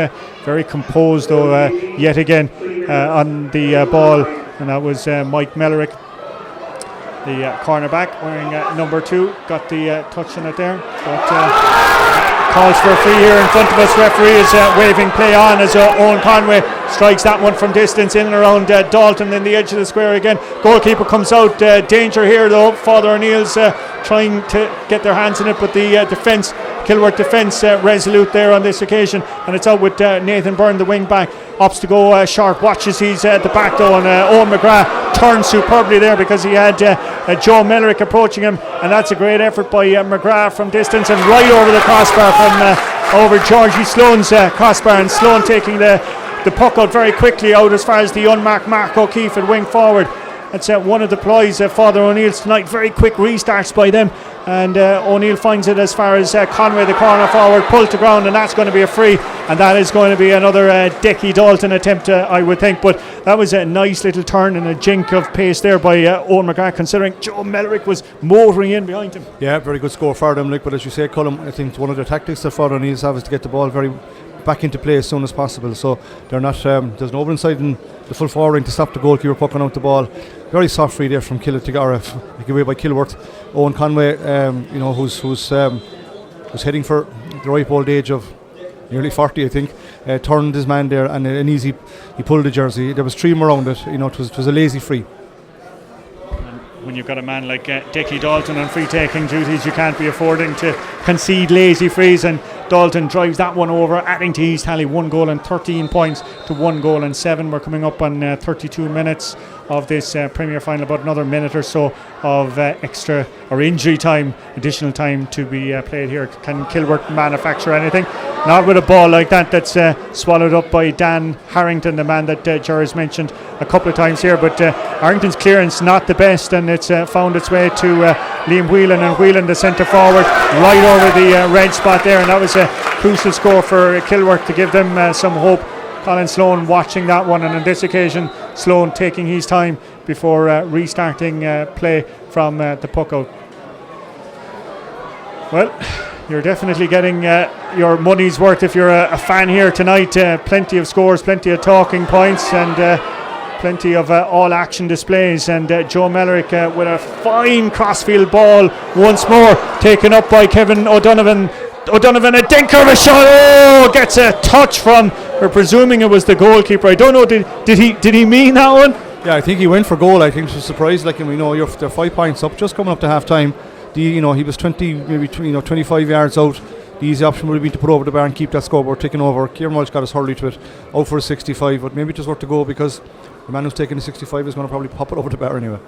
very composed though yet again on the ball, and that was Mike Mellerick, the cornerback wearing number 2, got the touch on it there, but calls for a free here in front of us. Referee is waving play on as Owen Conway strikes that one from distance in and around Dalton in the edge of the square again. Goalkeeper comes out, danger here though. Father O'Neill's trying to get their hands in it, but the defence, Kilworth defence, resolute there on this occasion, and it's out with Nathan Byrne, the wing back, opts to go short, watches he's at the back though, and Owen McGrath turned superbly there because he had Joe Mellerick approaching him, and that's a great effort by McGrath from distance and right over the crossbar from over Georgie Sloan's crossbar, and Sloan taking the puck out very quickly out as far as the unmarked Mark O'Keefe at wing forward. That's one of the ploys of Father O'Neill's tonight. Very quick restarts by them, and O'Neill finds it as far as Conway, the corner forward, pulled to ground, and that's going to be a free, and that is going to be another Dickie Dalton attempt, I would think. But that was a nice little turn and a jink of pace there by Owen McGrath, considering Joe Mellerick was motoring in behind him. Yeah, very good score for them. But as you say, Colm, I think one of the tactics that Father O'Neill's have is to get the ball very back into play as soon as possible. So they're not. There's no one inside in the full forward ring to stop the goalkeeper pucking out the ball. Very soft free there from Kilworth, given away by Kilworth. Owen Conway, who's heading for the ripe old age of nearly 40, I think, turned his man there, and he pulled the jersey. There was 3 around it. It was a lazy free. When you've got a man like Dickie Dalton on free taking duties, you can't be affording to concede lazy frees, and Dalton drives that one over, adding to his tally 1 goal and 13 points to 1 goal and 7. We're coming up on 32 minutes of this Premier final, about another minute or so of extra or injury time, additional time to be played here. Can Kilworth manufacture anything? Not with a ball like that's swallowed up by Dan Harrington, the man that Jerry's mentioned a couple of times here, but Harrington's clearance not the best, and it's found its way to Liam Whelan, and Whelan, the centre forward, right over the red spot there, and that was a crucial score for Kilworth to give them some hope. Colin Sloan watching that one, and on this occasion Sloan taking his time before restarting play from the puck out. Well, you're definitely getting your money's worth if you're a fan here tonight. Plenty of scores, plenty of talking points, and plenty of all action displays, and Joe Mellerick with a fine crossfield ball once more, taken up by Kevin O'Donovan, a dinker of a shot. Gets a touch from, we're presuming it was the goalkeeper. I don't know, did he mean that one? Yeah, I think he went for goal. I think it was surprised, like, and we know they're 5 points up, just coming up to half time. He was 25 yards out. The easy option would have been to put over the bar and keep that scoreboard ticking over. Kieran Walsh got his hurley to it, out for a 65, but maybe it was worth to go, because the man who's taking the 65 is going to probably pop it over the bar anyway.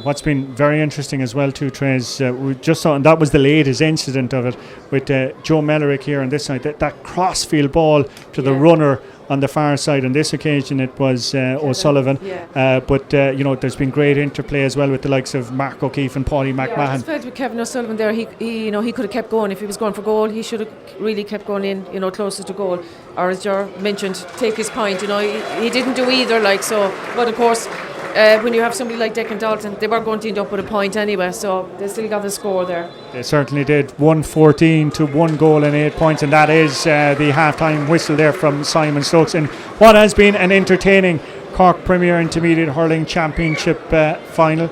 What's been very interesting as well too, Trey, is we just saw, and that was the latest incident of it, with Joe Mellerick here on this side, that crossfield ball to the runner on the far side. On this occasion it was O'Sullivan, but there's been great interplay as well with the likes of Mark O'Keefe and Paulie McMahon. I just felt with Kevin O'Sullivan there, he could have kept going. If he was going for goal, he should have really kept going in, closer to goal, or as Ger mentioned, take his point. He didn't do either, but of course when you have somebody like Declan Dalton, they were going to end up with a point anyway, so they still got the score there. They certainly did. 114 to 1 goal and 8 points, and that is the half-time whistle there from Simon Stokes in what has been an entertaining Cork Premier Intermediate Hurling Championship final.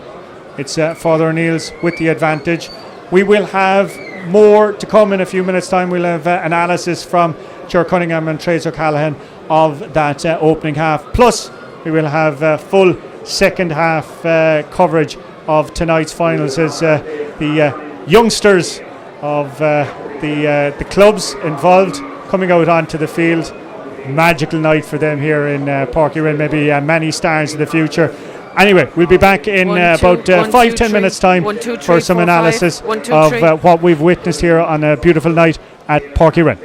It's Father O'Neill's with the advantage. We will have more to come in a few minutes' time. We'll have analysis from Ger Cunningham and Trace O'Callaghan of that opening half. Plus, we will have full second half coverage of tonight's finals as the youngsters of the clubs involved coming out onto the field. Magical night for them here in Páirc Uí Rinn, maybe many stars in the future. Anyway, we'll be back in about 5-10 minutes time for some analysis of what we've witnessed here on a beautiful night at Páirc Uí Rinn.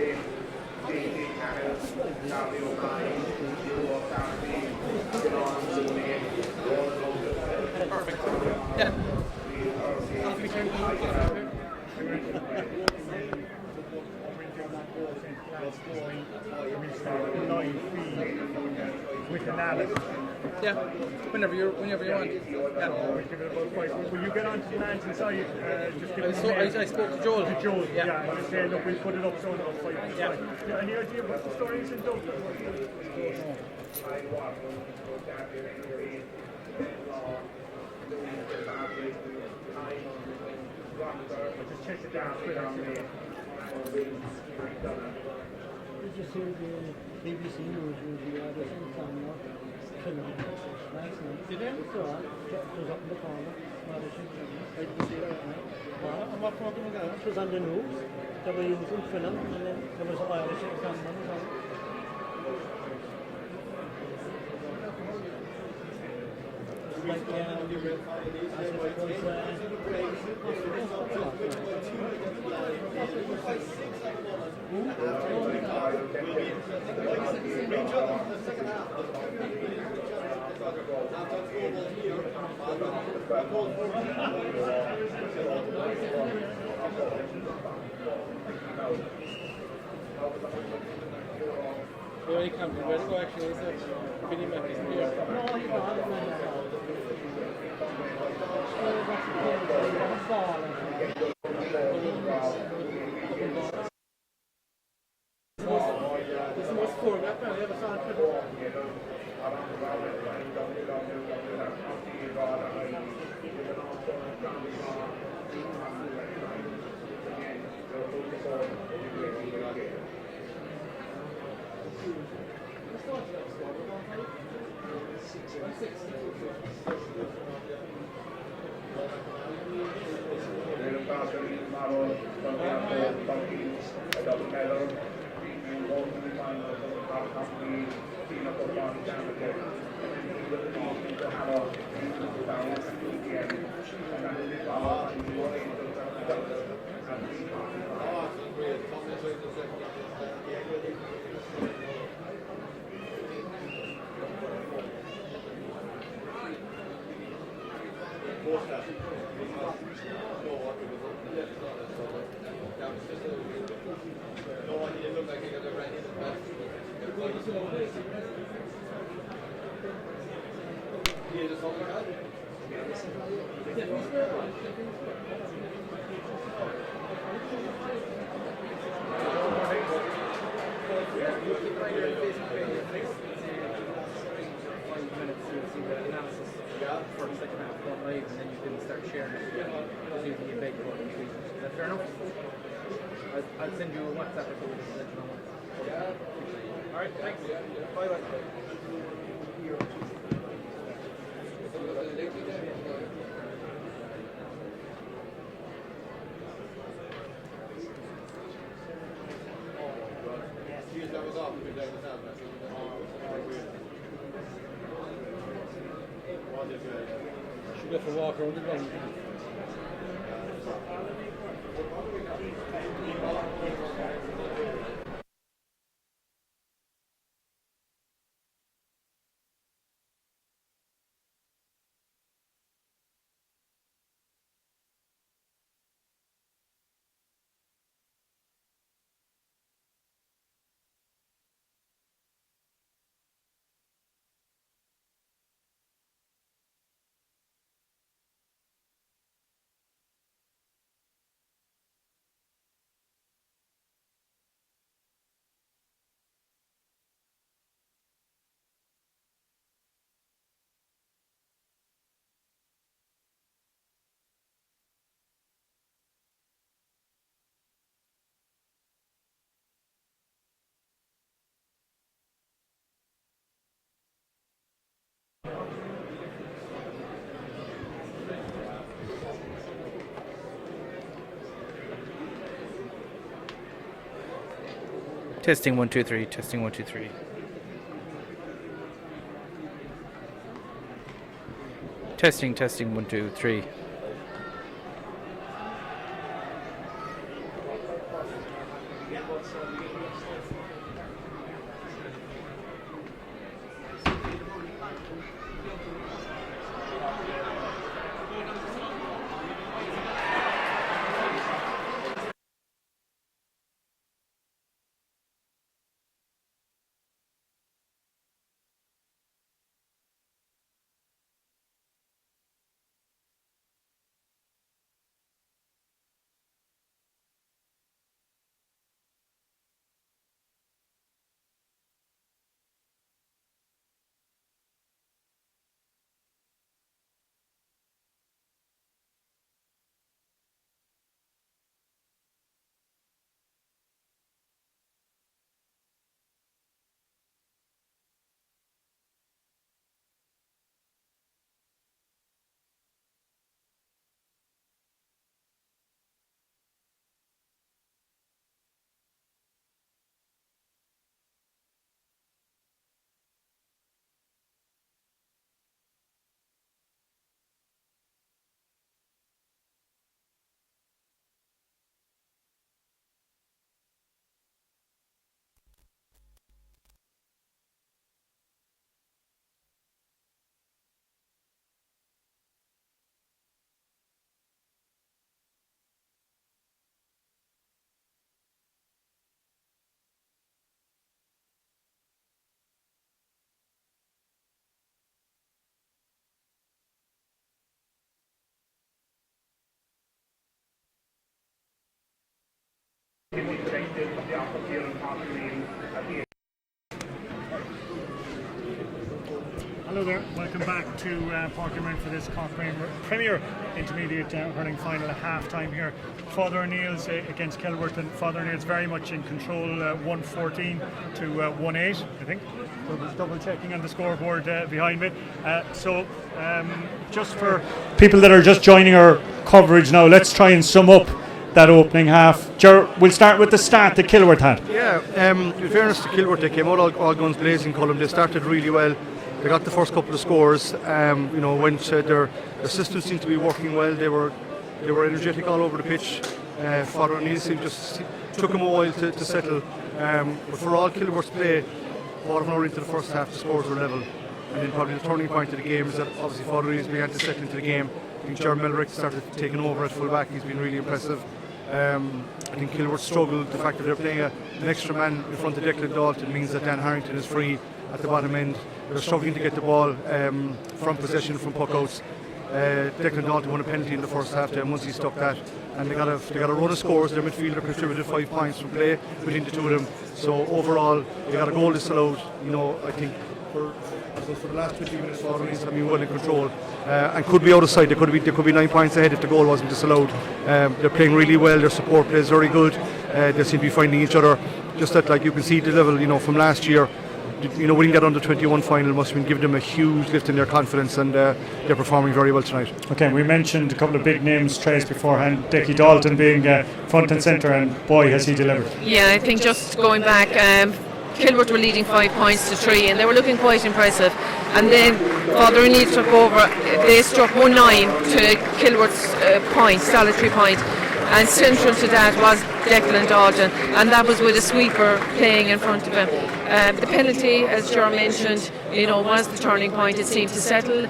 Yeah, whenever you want. Yeah. Will you get on to the lads inside? I spoke to Joel. Yeah. And say, look, we'll put it up so enough. Yeah. Any idea what the story is in Dublin? Just chase it down. Did you see the BBC News usually had this in Canada? Did they? So, it was up in the corner. I didn't see that. I'm not talking about it. It was on the news. They were using film, and then there was Irish examiners on it. Like, Where he come from? Where to go actually? Is it Vinnie Mackey's here? no, he I'll send you a WhatsApp if you let you know. Alright, thanks. Bye bye. Should go for a walk around the ground. Testing 1 2 3. Testing 1 2 3. Testing 1 2 3. Hello there. Welcome back to Portland for this Cork Premier Intermediate Hurling Final at half-time here. Father O'Neill's against Kilworth, and Father O'Neill's very much in control, 114 to 1-8, I think. Double checking on the scoreboard behind me. Just for people that are just joining our coverage now, let's try and sum up that opening half. We'll start with the start that Kilworth had. Yeah, in fairness to Kilworth, they came out all guns blazing, Colm. They started really well. They got the first couple of scores. When their systems seemed to be working well, they were energetic all over the pitch. Father O'Neill just took them a while to settle. But for all Kilworth's play, about an hour into the first half, the scores were level. And then probably the turning point of the game is that obviously Father O'Neill began to settle into the game. I think Jeremy Melrick started taking over at full back. He's been really impressive. I think Kilworth struggled. The fact that they're playing an extra man in front of Declan Dalton means that Dan Harrington is free at the bottom end. They're struggling to get the ball from possession, from puckouts. Declan Dalton won a penalty in the first half time once he stuck that, and they got a run of scores. Their midfielder contributed 5 points from play between the two of them. So overall, they got a goal disallowed. I think for the last 20 minutes, Father O'Neill's have been well in control and could be out of sight. They could be 9 points ahead if the goal wasn't disallowed. They're playing really well. Their support play is very good. They seem to be finding each other. Just that, like you can see the level, from last year. Winning that under 21 final must have been giving them a huge lift in their confidence, and they're performing very well tonight. Okay, we mentioned a couple of big names, Trace, beforehand. Decky Dalton being front and centre, and boy, has he delivered. Yeah, I think just going back, Kilworth were leading 5 points to 3, and they were looking quite impressive. And then Father O'Neill took over. They struck 1-9 to Kilworth's point, solitary point. And central to that was Declan Dalton, and that was with a sweeper playing in front of him. The penalty, as Ger mentioned, was the turning point. It seemed to settle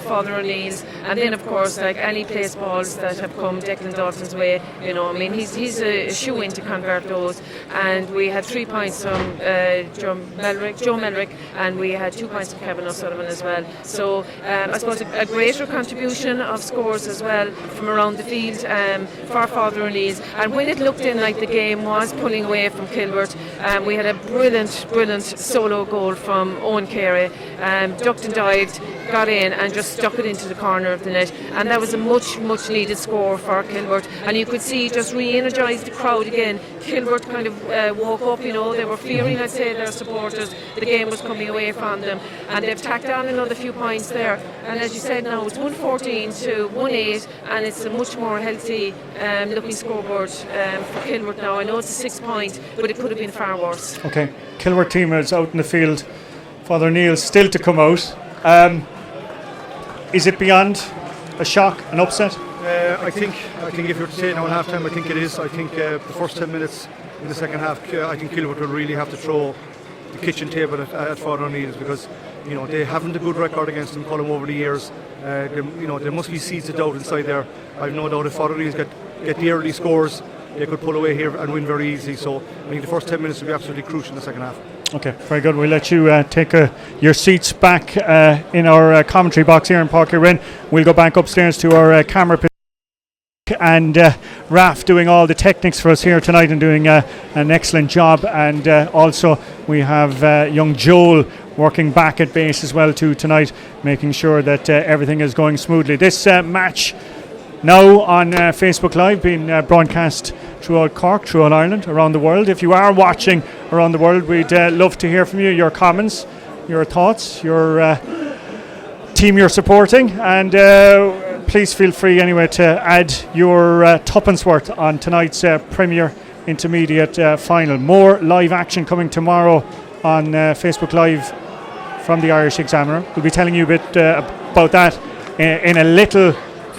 Father O'Neill's, and then of course, like any place balls that have come Declan Dalton's way, he's a shoe-in to convert those. And we had 3 points from Joe Melrick, and we had 2 points from Kevin O'Sullivan as well. So I suppose a greater contribution of scores as well from around the field for Father O'Neill's. And when it looked in like the game was pulling away from Kilworth, we had a brilliant solo goal from Owen Carey. Ducked and dived, got in and just stuck it into the corner of the net, and that was a much needed score for Kilworth. And you could see just re-energised the crowd again. Kilworth kind of woke up, they were fearing, I'd say, their supporters. The game was coming away from them, and they've tacked on another few points there. And as you said, now it's 114 to 1-8, and it's a much more healthy looking scoreboard for Kilworth now. I know it's a 6 point, but it could have been far worse. Okay, Kilworth team is out in the field. Father O'Neill still to come out. Is it beyond a shock, an upset? I think if you were to say it now in half time, I think it is. I think the first 10 minutes in the second half, I think Kilworth will really have to throw the kitchen table at Father O'Neill's, because they haven't a good record against them, Colm, over the years. There must be seeds of doubt inside there. I've no doubt if Father O'Neill's get the early scores, they could pull away here and win very easily. So I think the first 10 minutes will be absolutely crucial in the second half. Okay, very good. We'll let you take your seats back in our commentary box here in Páirc Uí Rinn. We'll go back upstairs to our camera position, and Raf doing all the techniques for us here tonight and doing an excellent job. And also we have young Joel working back at base as well too tonight, making sure that everything is going smoothly. This match now on Facebook Live, being broadcast throughout Cork, throughout Ireland, around the world. If you are watching around the world, we'd love to hear from you, your comments, your thoughts, your team you're supporting, and please feel free anyway to add your tuppence worth on tonight's Premier Intermediate Final. More live action coming tomorrow on Facebook Live from the Irish Examiner. We'll be telling you a bit about that in a little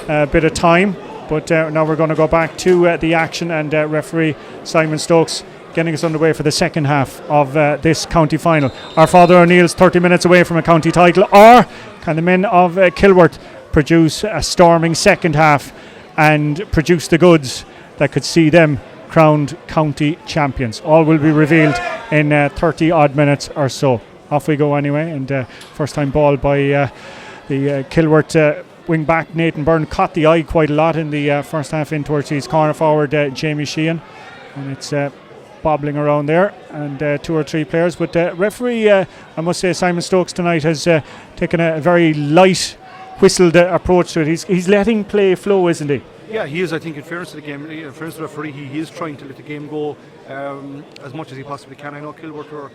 bit of time, but now we're going to go back to the action, and referee Simon Stokes getting us underway for the second half of this county final. Are Father O'Neill's 30 minutes away from a county title, or can the men of Kilworth produce a storming second half and produce the goods that could see them crowned county champions? All will be revealed in 30 odd minutes or so. Off we go anyway, and first time ball by the Kilworth wing back Nathan Byrne. Caught the eye quite a lot in the first half in towards his corner forward Jamie Sheehan, and it's bobbling around there, and 2 or 3 players. But referee, I must say, Simon Stokes tonight has taken a very light, whistled approach to it. He's letting play flow, isn't he? Yeah, he is. I think in fairness to the game, in fairness to the referee, he is trying to let the game go as much as he possibly can. I know Kilworth were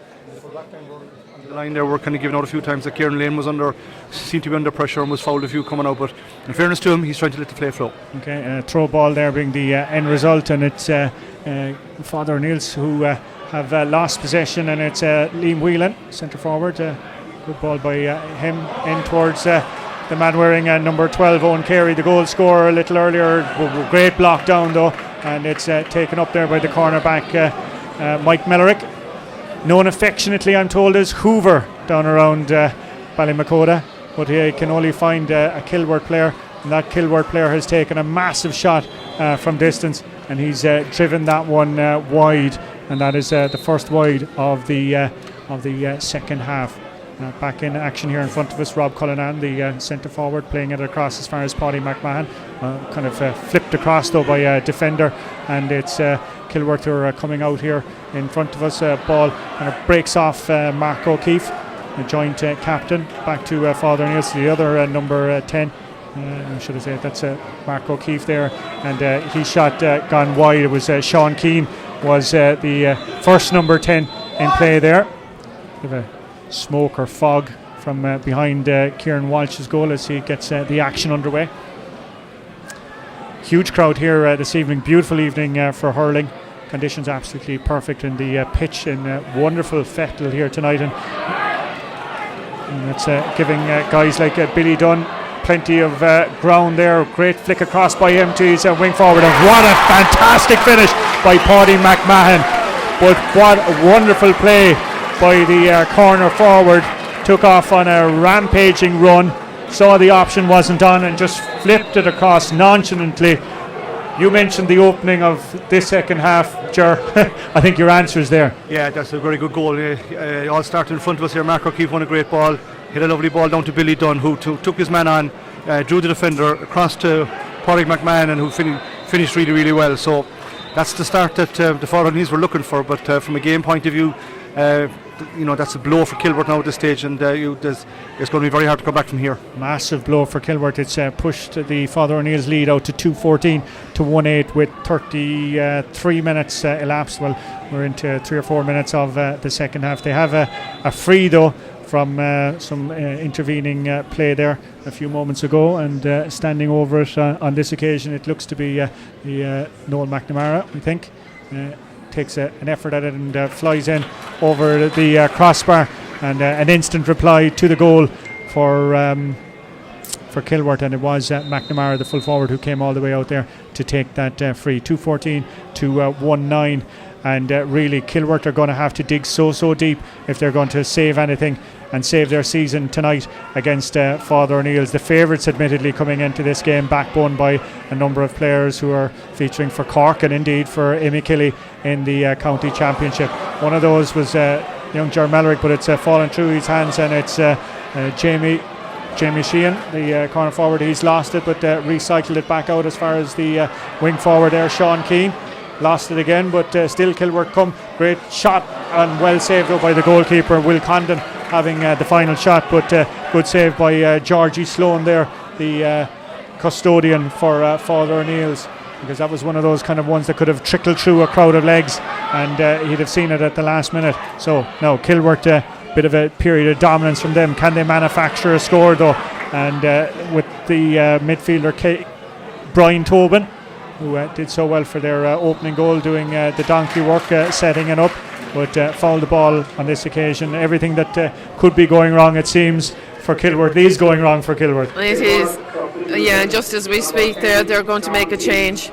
on the line there, were kind of given out a few times that Kieran Lane seemed to be under pressure and was fouled a few coming out, but in fairness to him, he's trying to let the play flow. Okay, throw ball there being the end result, and it's Father O'Neill's who have lost possession, and it's Liam Whelan, centre forward. Good ball by him in towards the man wearing number 12, Owen Carey, the goal scorer a little earlier. Great block down though, and it's taken up there by the cornerback Mike Mellerick, known affectionately, I'm told, as Hoover down around Ballymacoda, but he can only find a Kilworth player, and that Kilworth player has taken a massive shot from distance, and he's driven that one wide, and that is the first wide of the second half. Back in action here in front of us, Rob Cullinan, the centre forward, playing it across as far as Paddy McMahon, kind of flipped across though by a defender, and it's Kilworth who are coming out here in front of us. Ball kind of breaks off Mark O'Keefe, the joint captain, back to Father O'Neill's, the other number 10. Should I say that's Mark O'Keefe there, and his shot gone wide. It was Sean Keane was the first number 10 in play there. Bit of a smoke or fog from behind Kieran Walsh's goal as he gets the action underway. Huge crowd here this evening, beautiful evening for hurling. Conditions absolutely perfect in the pitch, and wonderful fettle here tonight, and it's giving guys like Billy Dunn plenty of ground there. Great flick across by him to his wing forward, and what a fantastic finish by Paddy McMahon. But what a wonderful play by the corner forward. Took off on a rampaging run, saw the option wasn't on, and just flipped it across nonchalantly. You mentioned the opening of this second half, Ger. I think your answer is there. Yeah, that's a very good goal. All started in front of us here. Mark O'Keefe won a great ball, hit a lovely ball down to Billy Dunn, who took his man on, drew the defender across to Paddy McMahon, and who finished really, really well. So that's the start that the Father O'Neills were looking for, but from a game point of view, that's a blow for Kilworth now at this stage, and it's going to be very hard to come back from here. Massive blow for Kilworth. It's pushed the Father O'Neill's lead out to 2-14 to 1-8 with 33 minutes elapsed. Well, we're into 3 or 4 minutes of the second half. They have a free though from some intervening play there a few moments ago, and standing over it on this occasion, it looks to be the Noel McNamara, we think. Takes an effort at it and flies in over the crossbar, and an instant reply to the goal for Kilworth, and it was McNamara, the full forward, who came all the way out there to take that free. 2-14 to 1-9, and really Kilworth are going to have to dig so deep if they're going to save anything and save their season tonight against Father O'Neill's, the favourites admittedly coming into this game, backboned by a number of players who are featuring for Cork and indeed for Imikilly in the county championship. One of those was young Ger Mellerick, but it's fallen through his hands, and it's Jamie Sheehan, the corner forward. He's lost it, but recycled it back out as far as the wing forward there, Sean Keane. Lost it again, but still Kilworth come. Great shot, and well saved though by the goalkeeper, Will Condon, having the final shot, but good save by Georgie Sloan there, the custodian for Father O'Neill's, because that was one of those kind of ones that could have trickled through a crowd of legs, and he'd have seen it at the last minute. So now Kilworth, bit of a period of dominance from them. Can they manufacture a score though? And with the midfielder Brian Tobin, who did so well for their opening goal, doing the donkey work, setting it up, but fouled the ball on this occasion. Everything that could be going wrong, it seems, for Kilworth is going wrong for Kilworth. It is. Yeah, just as we speak there, they're going to make a change.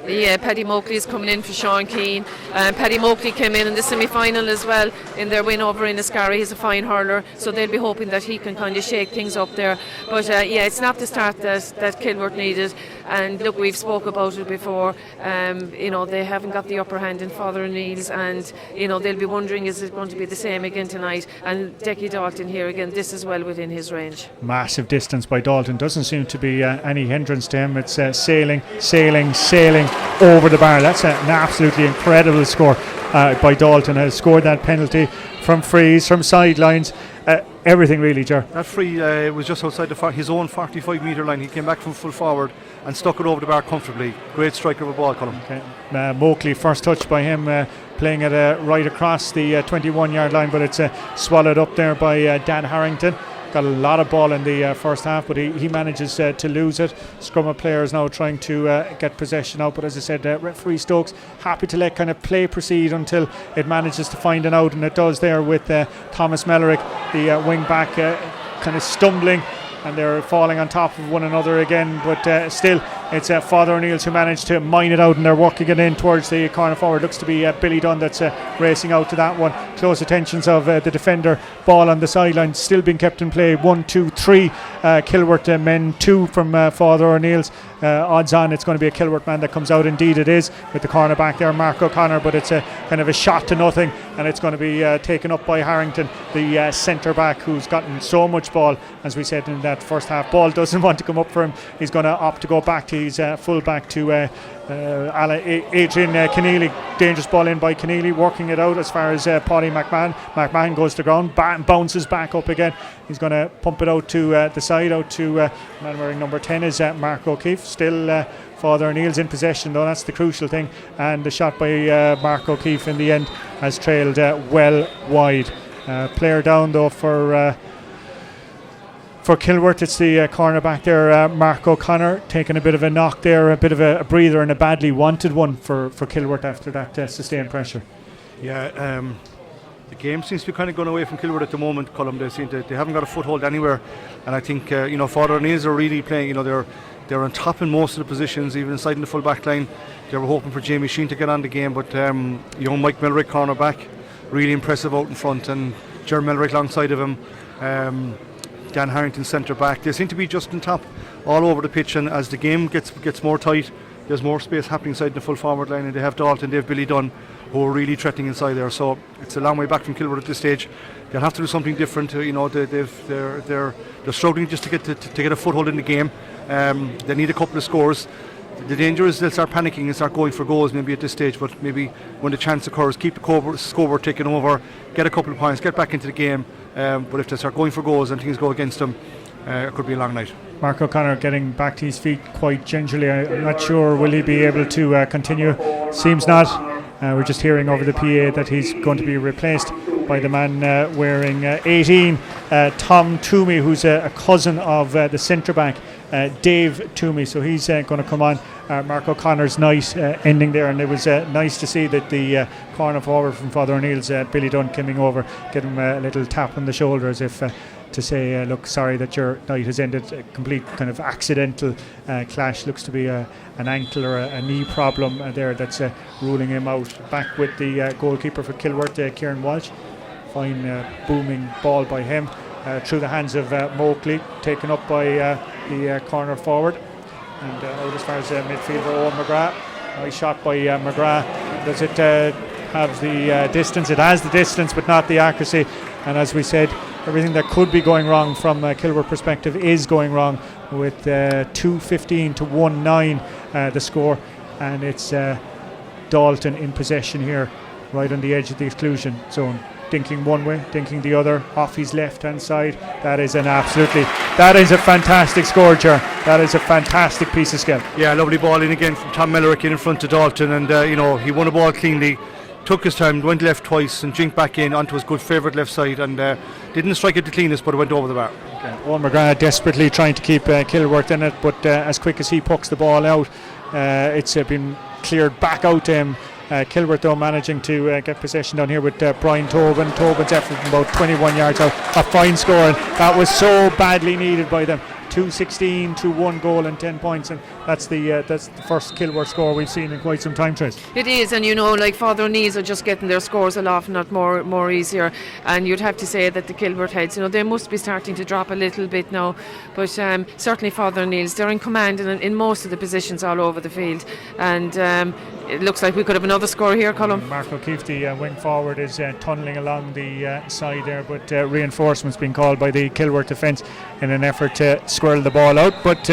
Yeah, Paddy Moakley is coming in for Sean Keane. Paddy Moakley came in the semi-final as well in their win over Inniscarry. He's a fine hurler, so they'll be hoping that he can kind of shake things up there. But it's not the start that Kilworth needed. And look, we've spoke about it before. They haven't got the upper hand in Father O'Neill's, and they'll be wondering, is it going to be the same again tonight? And Decky Dalton here again, this is well within his range. Massive distance by Dalton, doesn't seem to be any hindrance to him. It's sailing over the bar. That's an absolutely incredible score by Dalton. Has scored that penalty from frees, from sidelines, everything really, Ger. That free was just outside his own 45-metre line. He came back from full forward and stuck it over the bar comfortably. Great striker of a ball, Colin. Okay. Moakley, first touch by him, playing it right across the 21-yard line, but it's swallowed up there by Dan Harrington. Got a lot of ball in the first half, but he manages to lose it. Scrum of players now trying to get possession out, but as I said, referee Stokes happy to let kind of play proceed until it manages to find an out, and it does there with Thomas Mellerick, the wing back, kind of stumbling, and they're falling on top of one another again, but still it's Father O'Neill's who managed to mine it out, and they're working it in towards the corner forward. Looks to be Billy Dunn that's racing out to that one. Close attentions of the defender. Ball on the sideline still being kept in play. 1, 2, 3 Kilworth men, 2 from Father O'Neill's. Odds on it's going to be a Kilworth man that comes out. Indeed it is, with the corner back there, Mark O'Connor, but it's a kind of a shot to nothing, and it's going to be taken up by Harrington, the centre back, who's gotten so much ball, as we said in that first half. Ball doesn't want to come up for him. He's going to opt to go back to his full back to Adrian Keneally. Dangerous ball in by Keneally, working it out as far as Paddy McMahon. McMahon goes to ground, bounces back up again. He's going to pump it out to the side, out to man wearing number 10 is Mark O'Keefe. Still Father O'Neill's in possession though, that's the crucial thing, and the shot by Mark O'Keefe in the end has trailed well wide. Player down though for Kilworth. It's the corner back there, Mark O'Connor, taking a bit of a knock there, a bit of a breather, and a badly wanted one for Kilworth after that sustained pressure. Yeah, the game seems to be kind of going away from Kilworth at the moment, Colm. They haven't got a foothold anywhere, and I think Father O'Neill's are really playing. They're on top in most of the positions, even inside in the full back line. They were hoping for Jamie Sheen to get on the game, but young Mike Millerick, corner back, really impressive out in front, and Ger Millerick alongside of him. Dan Harrington centre back. They seem to be just on top all over the pitch, and as the game gets more tight, there's more space happening inside the full forward line, and they have Dalton, they have Billy Dunn, who are really threatening inside there. So it's a long way back from Kilworth at this stage. They'll have to do something different. They're struggling just to get a foothold in the game. They need a couple of scores. The danger is they'll start panicking and start going for goals maybe at this stage, but maybe when the chance occurs, keep the scoreboard ticking over, get a couple of points, get back into the game. But if they start going for goals and things go against them, it could be a long night. Mark O'Connor getting back to his feet quite gingerly. I'm not sure will he be able to continue. Seems not. We're just hearing over the PA that he's going to be replaced by the man wearing 18, Tom Toomey, who's a cousin of the centre back, Dave Toomey. So he's going to come on. Mark O'Connor's night ending there, and it was nice to see that the corner forward from Father O'Neill's, Billy Dunn, coming over, get him a little tap on the shoulder as if to say, look, sorry that your night has ended. A complete kind of accidental clash. Looks to be an ankle or a knee problem there that's ruling him out. Back with the goalkeeper for Kilworth, Kieran Walsh. Fine booming ball by him through the hands of Moakley, taken up by the corner forward, and out as far as midfielder Owen McGrath. Nice shot by McGrath. Does it have the distance? It has the distance, but not the accuracy. And as we said, everything that could be going wrong from a Kilworth perspective is going wrong, with 2-15 to 1-9 the score, and it's Dalton in possession here, right on the edge of the exclusion zone. Dinking one way, dinking the other, off his left hand side. That is a fantastic score, Ger. That is a fantastic piece of skill. Yeah, lovely ball in again from Tom Mellerick in front of Dalton, and he won the ball cleanly, took his time, went left twice and jinked back in onto his good favourite left side, and didn't strike it the cleanest, but it went over the bar. Owen McGrath desperately trying to keep Kilworth in it, but as quick as he pucks the ball out, it's been cleared back out to him. Kilworth though managing to get possession down here with Brian Tobin. Tobin's effort from about 21 yards out. A fine score, and that was so badly needed by them. 2-16 to 1 goal and 10 points, and that's the first Kilworth score we've seen in quite some time, Trace. It is, and like Father O'Neill's are just getting their scores a lot more easier, and you'd have to say that the Kilworth heads, they must be starting to drop a little bit now, but certainly Father O'Neill's, they're in command in most of the positions all over the field, and it looks like we could have another score here, Colm. Mark O'Keefe, the wing forward, is tunnelling along the side there, but reinforcements being called by the Kilworth defence in an effort to squirrel the ball out, but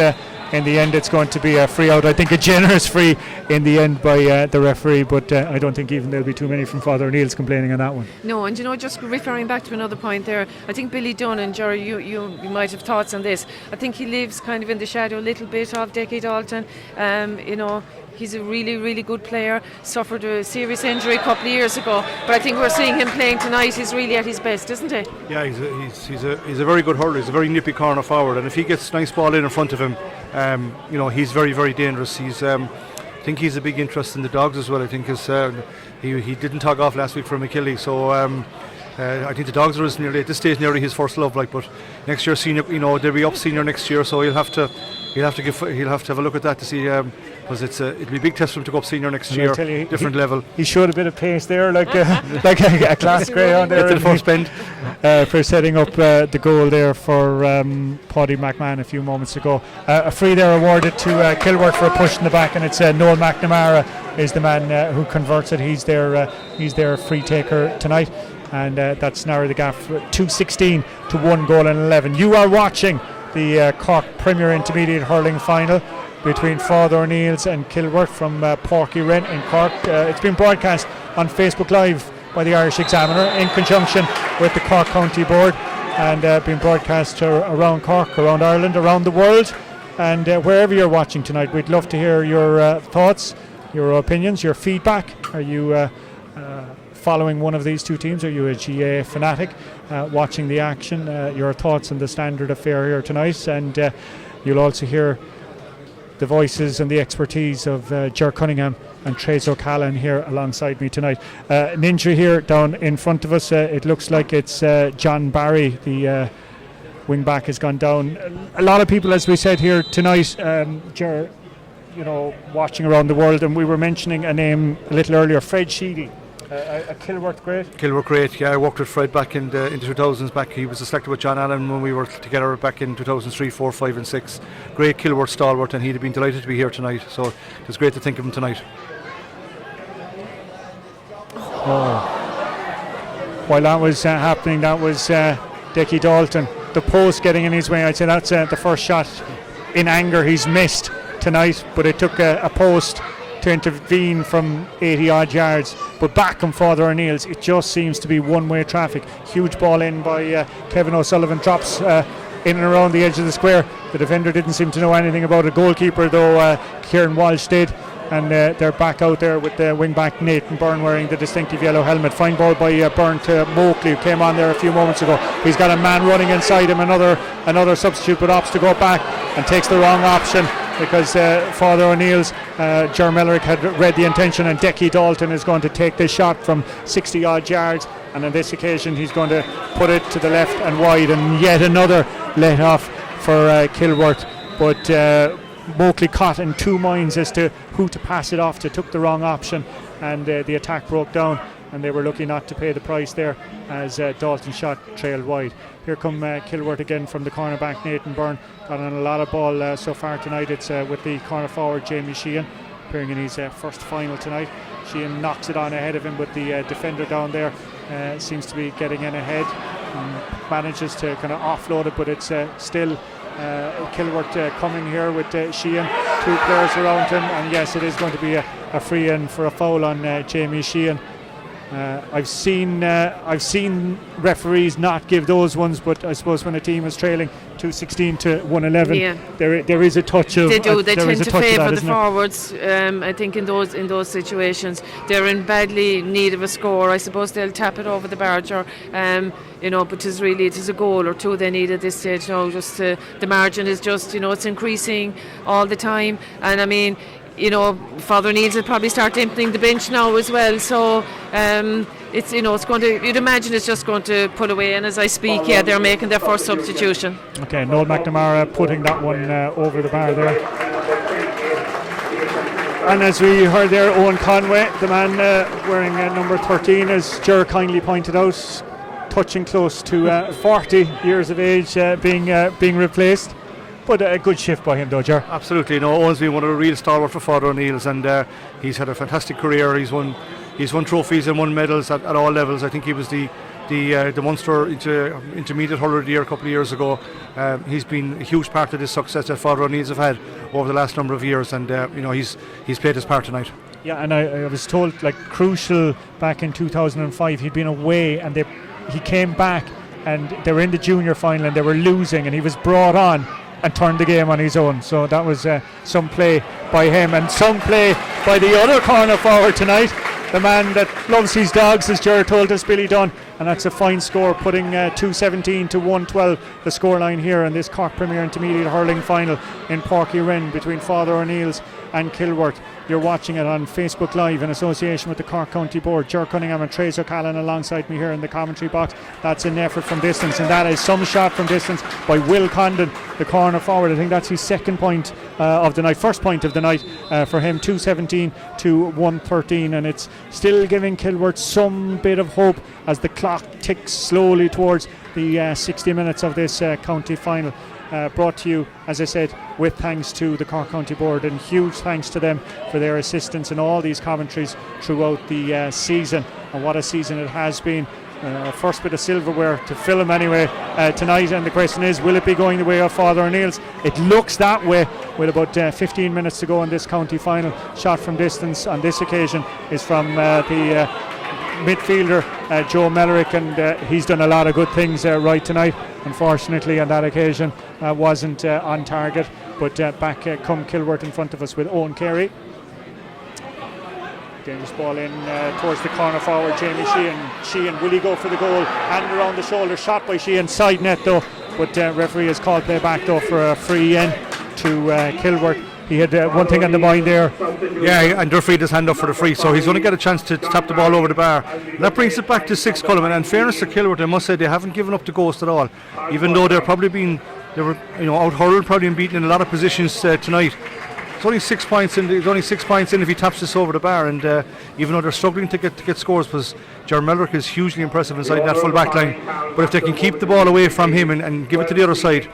in the end it's going to be a free out. I think a generous free in the end by the referee, but I don't think even there'll be too many from Father O'Neill's complaining on that one. No, and just referring back to another point there, I think Billy Dunn, and Jerry, you might have thoughts on this. I think he lives kind of in the shadow a little bit of Dickie Dalton. He's a really, really good player. Suffered a serious injury a couple of years ago, but I think we're seeing him playing tonight. He's really at his best, isn't he? Yeah, he's a very good hurler. He's a very nippy corner forward, and if he gets nice ball in front of him, he's very, very dangerous. I think he's a big interest in the Dogs as well. I think he didn't tug off last week from Achilles, so I think the Dogs are nearly at this stage nearly his first love. But next year, senior, they'll be up senior next year, so he'll have to have a look at that to see. Because it'll be a big test for him to go up senior next year, different level. He showed a bit of pace there, like a class greyhound there. At the first bend. For setting up the goal there for Paddy McMahon a few moments ago. A free there awarded to Kilworth for a push in the back, and it's Noel McNamara is the man who converts it. He's their free taker tonight, and that's narrowed the gap 2-16 to 1 goal and 11. You are watching the Cork Premier Intermediate Hurling Final between Father O'Neill's and Kilworth from Porky Wren in Cork. It's been broadcast on Facebook Live by the Irish Examiner in conjunction with the Cork County Board, and been broadcast around Cork, around Ireland, around the world, and wherever you're watching tonight, we'd love to hear your thoughts, your opinions, your feedback. Are you following one of these two teams? Are you a GA fanatic watching the action? Your thoughts on the standard affair here tonight, and you'll also hear the voices and the expertise of Ger Cunningham and Trace O'Callaghan here alongside me tonight. An injury here down in front of us. It looks like it's John Barry, the wing back, has gone down. A lot of people, as we said here tonight, Ger, watching around the world, and we were mentioning a name a little earlier, Fred Sheedy. A Kilworth great. Yeah, I worked with Fred back in the 2000s. Back, he was a selector with John Allen when we were together back in 2003, 4, 5 and 6. Great Kilworth stalwart, and he'd have been delighted to be here tonight, so it's great to think of him tonight. While that was happening, that was Dickie Dalton, the post getting in his way. I'd say that's the first shot in anger he's missed tonight, but it took a post to intervene from 80 odd yards, but back on Father O'Neill's, it just seems to be one-way traffic. Huge ball in by Kevin O'Sullivan, drops in and around the edge of the square. The defender didn't seem to know anything about a goalkeeper, though Kieran Walsh did, and they're back out there with the wing back Nathan Byrne wearing the distinctive yellow helmet. Fine ball by Byrne to Moakley, who came on there a few moments ago. He's got a man running inside him, another substitute, but opts to go back and takes the wrong option, because Father O'Neill's Ger Mellerick had read the intention, and Dickie Dalton is going to take this shot from 60 odd yards, and on this occasion he's going to put it to the left and wide, and yet another let off for Kilworth, but Moakley caught in two minds as to who to pass it off to, took the wrong option, and the attack broke down, and they were lucky not to pay the price there as Dalton's shot trailed wide. Here come Kilworth again from the cornerback Nathan Byrne. Got on a lot of ball so far tonight. It's with the corner forward Jamie Sheehan, appearing in his first final tonight. Sheehan knocks it on ahead of him, but the defender down there seems to be getting in ahead, and manages to kind of offload it, but it's still Kilworth coming here with Sheehan, two players around him, and yes, it is going to be a free in for a foul on Jamie Sheehan. I've seen referees not give those ones, but I suppose when a team is trailing 2-16 to 1-11, there is a touch of. They do. They tend to favour the that, forwards. I think in those situations, they're in badly need of a score. I suppose they'll tap it over the barge, or but it is a goal or two they need at this stage now. Just the margin is just it's increasing all the time, and I mean, Father O'Neill's will probably start emptying the bench now as well. So it's it's going to. You'd imagine it's just going to pull away. And as I speak, they're making their first substitution. Okay, Noel McNamara putting that one over the bar there. And as we heard there, Owen Conway, the man wearing number 13, as Ger kindly pointed out, touching close to 40 years of age, being replaced. But a good shift by him, though, Ger. Absolutely. Owen's been one of the real stalwarts for Father O'Neill's, and he's had a fantastic career. He's won trophies and won medals at all levels. I think he was the the Munster intermediate hurler of the year a couple of years ago. He's been a huge part of this success that Father O'Neill's have had over the last number of years, and he's played his part tonight. Yeah, and I was told, like, crucial back in 2005, he'd been away and he came back and they were in the junior final and they were losing, and he was brought on and turned the game on his own. So that was some play by him, and some play by the other corner forward tonight, the man that loves his dogs, as Ger told us, Billy Dunn, and that's a fine score, putting 217 to 112 the scoreline here in this Cork Premier Intermediate Hurling Final in Páirc Uí Rinn between Father O'Neill's and Kilworth. You're watching it on Facebook Live in association with the Cork County Board. Ger Cunningham and Trace O'Callaghan alongside me here in the commentary box. That's an effort from distance, and that is some shot from distance by Will Condon, the corner forward. I think that's his second point of the night, first point of the night for him. 217 to 113, and it's still giving Kilworth some bit of hope as the clock ticks slowly towards the 60 minutes of this county final. Brought to you, as I said, with thanks to the Cork County Board, and huge thanks to them for their assistance in all these commentaries throughout the season. And what a season it has been. First bit of silverware to film anyway tonight, and the question is, will it be going the way of Father O'Neill's? It looks that way with about 15 minutes to go in this county final. Shot from distance on this occasion is from the midfielder Joe Mellerick, and he's done a lot of good things right tonight. Unfortunately on that occasion wasn't on target, but back come Kilworth in front of us with Owen Carey. Dangerous ball in towards the corner forward, Jamie Sheehan. Will he go for the goal? Hand around the shoulder, shot by Sheehan, side net though, but referee has called play back though for a free in to Kilworth. He had one thing on the mind there. Yeah, and referee his hand up for the free, so he's going to get a chance to tap the ball over the bar. And that brings it back to 6 Cullen, and in fairness to Kilworth, I must say they haven't given up the ghost at all, even though they were out hurled, probably and beaten in a lot of positions tonight. It's only 6 points in. There's only 6 points in if he taps this over the bar, and even though they're struggling to get scores, because Ger Mellerick is hugely impressive inside that full back line. But if they can keep the ball away from him and give it to the other side,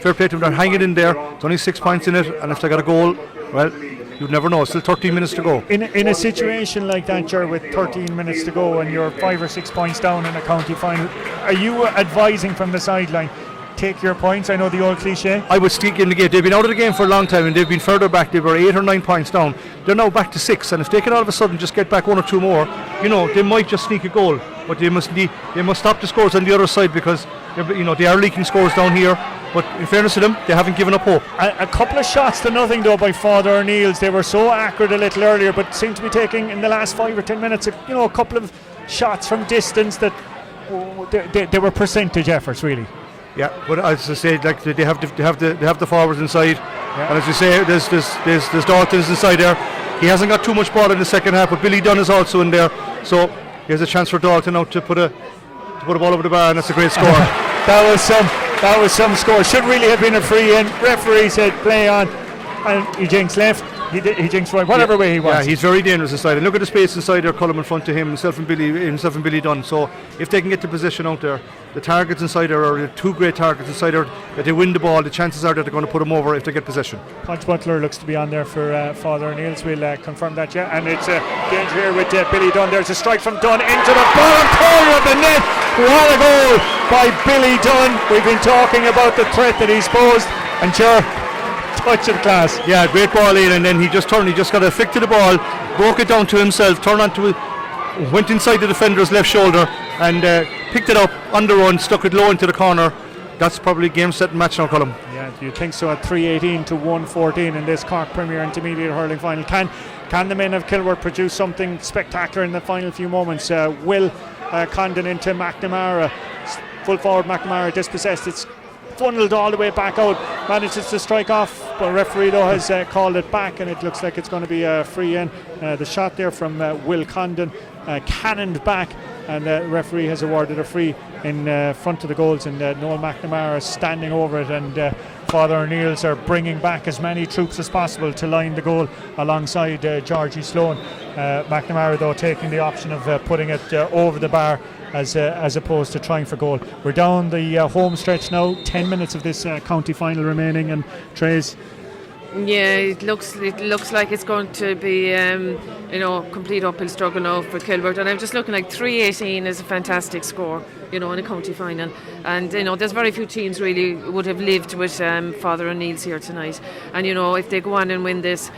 fair play to them. They're hanging in there. There's only 6 points in it, and if they got a goal, well, you'd never know. Still 13 minutes to go. In a situation like that, Ger, with 13 minutes to go and you're 5 or 6 points down in a county final, are you advising from the sideline, take your points? I know the old cliche. I would stick in the game. They've been out of the game for a long time, and they've been further back. They were 8 or 9 points down. They're now back to 6, and if they can all of a sudden just get back 1 or 2 more, they might just sneak a goal. But they must stop the scores on the other side, because they are leaking scores down here. But in fairness to them, they haven't given up hope. A couple of shots to nothing though by Father O'Neill's. They were so accurate a little earlier, but seem to be taking in the last 5 or 10 minutes a couple of shots from distance that they were percentage efforts really. Yeah, but as I say, like they have the forwards inside, and as you say, there's Dalton's inside there. He hasn't got too much ball in the second half, but Billy Dunn is also in there, so here's a chance for Dalton now to put a ball over the bar, and that's a great score. that was some score. Should really have been a free in. Referee said play on, and he jinxed left. He jinxed right, whatever way he wants. Yeah, he's very dangerous inside. And look at the space inside there, Cullum in front of himself and Billy Dunn. So if they can get the position out there, the targets inside there are 2 great targets inside there. That they win the ball, the chances are that they're going to put them over if they get possession. Podge Butler looks to be on there for Father O'Neill's. We'll confirm that, yeah. And it's a danger here with Billy Dunn. There's a strike from Dunn into the bottom corner of the net. What a goal by Billy Dunn. We've been talking about the threat that he's posed, and sure, touch of class. Yeah, great ball in, and then he just got a flick to the ball, broke it down to himself, went inside the defender's left shoulder, and picked it up on the run, stuck it low into the corner. That's probably game, set and match now, Colm. Yeah, you think so at 3:18 to 1:14 in this Cork Premier Intermediate Hurling Final. Can the men of Kilworth produce something spectacular in the final few moments? Will Condon into McNamara, full forward McNamara dispossessed. It's funneled all the way back out, manages to strike off, but referee though has called it back, and it looks like it's going to be a free in. The shot there from Will Condon cannoned back, and the referee has awarded a free in front of the goals, and Noel McNamara is standing over it, and Father O'Neill's are bringing back as many troops as possible to line the goal alongside Georgie Sloan. McNamara though taking the option of putting it over the bar as opposed to trying for goal. We're down the home stretch now, 10 minutes of this county final remaining, and Trace, Yeah, it looks like it's going to be complete uphill struggle now for Kilworth. And I'm just looking like 3-18 is a fantastic score, in a county final. And there's very few teams really would have lived with Father O'Neill's here tonight. And if they go on and win this,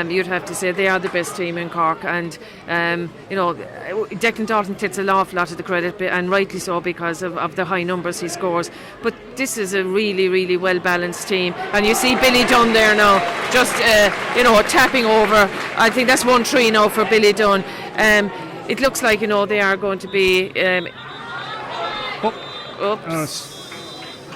you'd have to say they are the best team in Cork. And Declan Dalton takes an awful lot of the credit, and rightly so, because of the high numbers he scores. But this is a really, really well balanced team. And you see Billy Dunn there now, just tapping over. I think that's 1-3 now for Billy Dunn. It looks like they are going to be.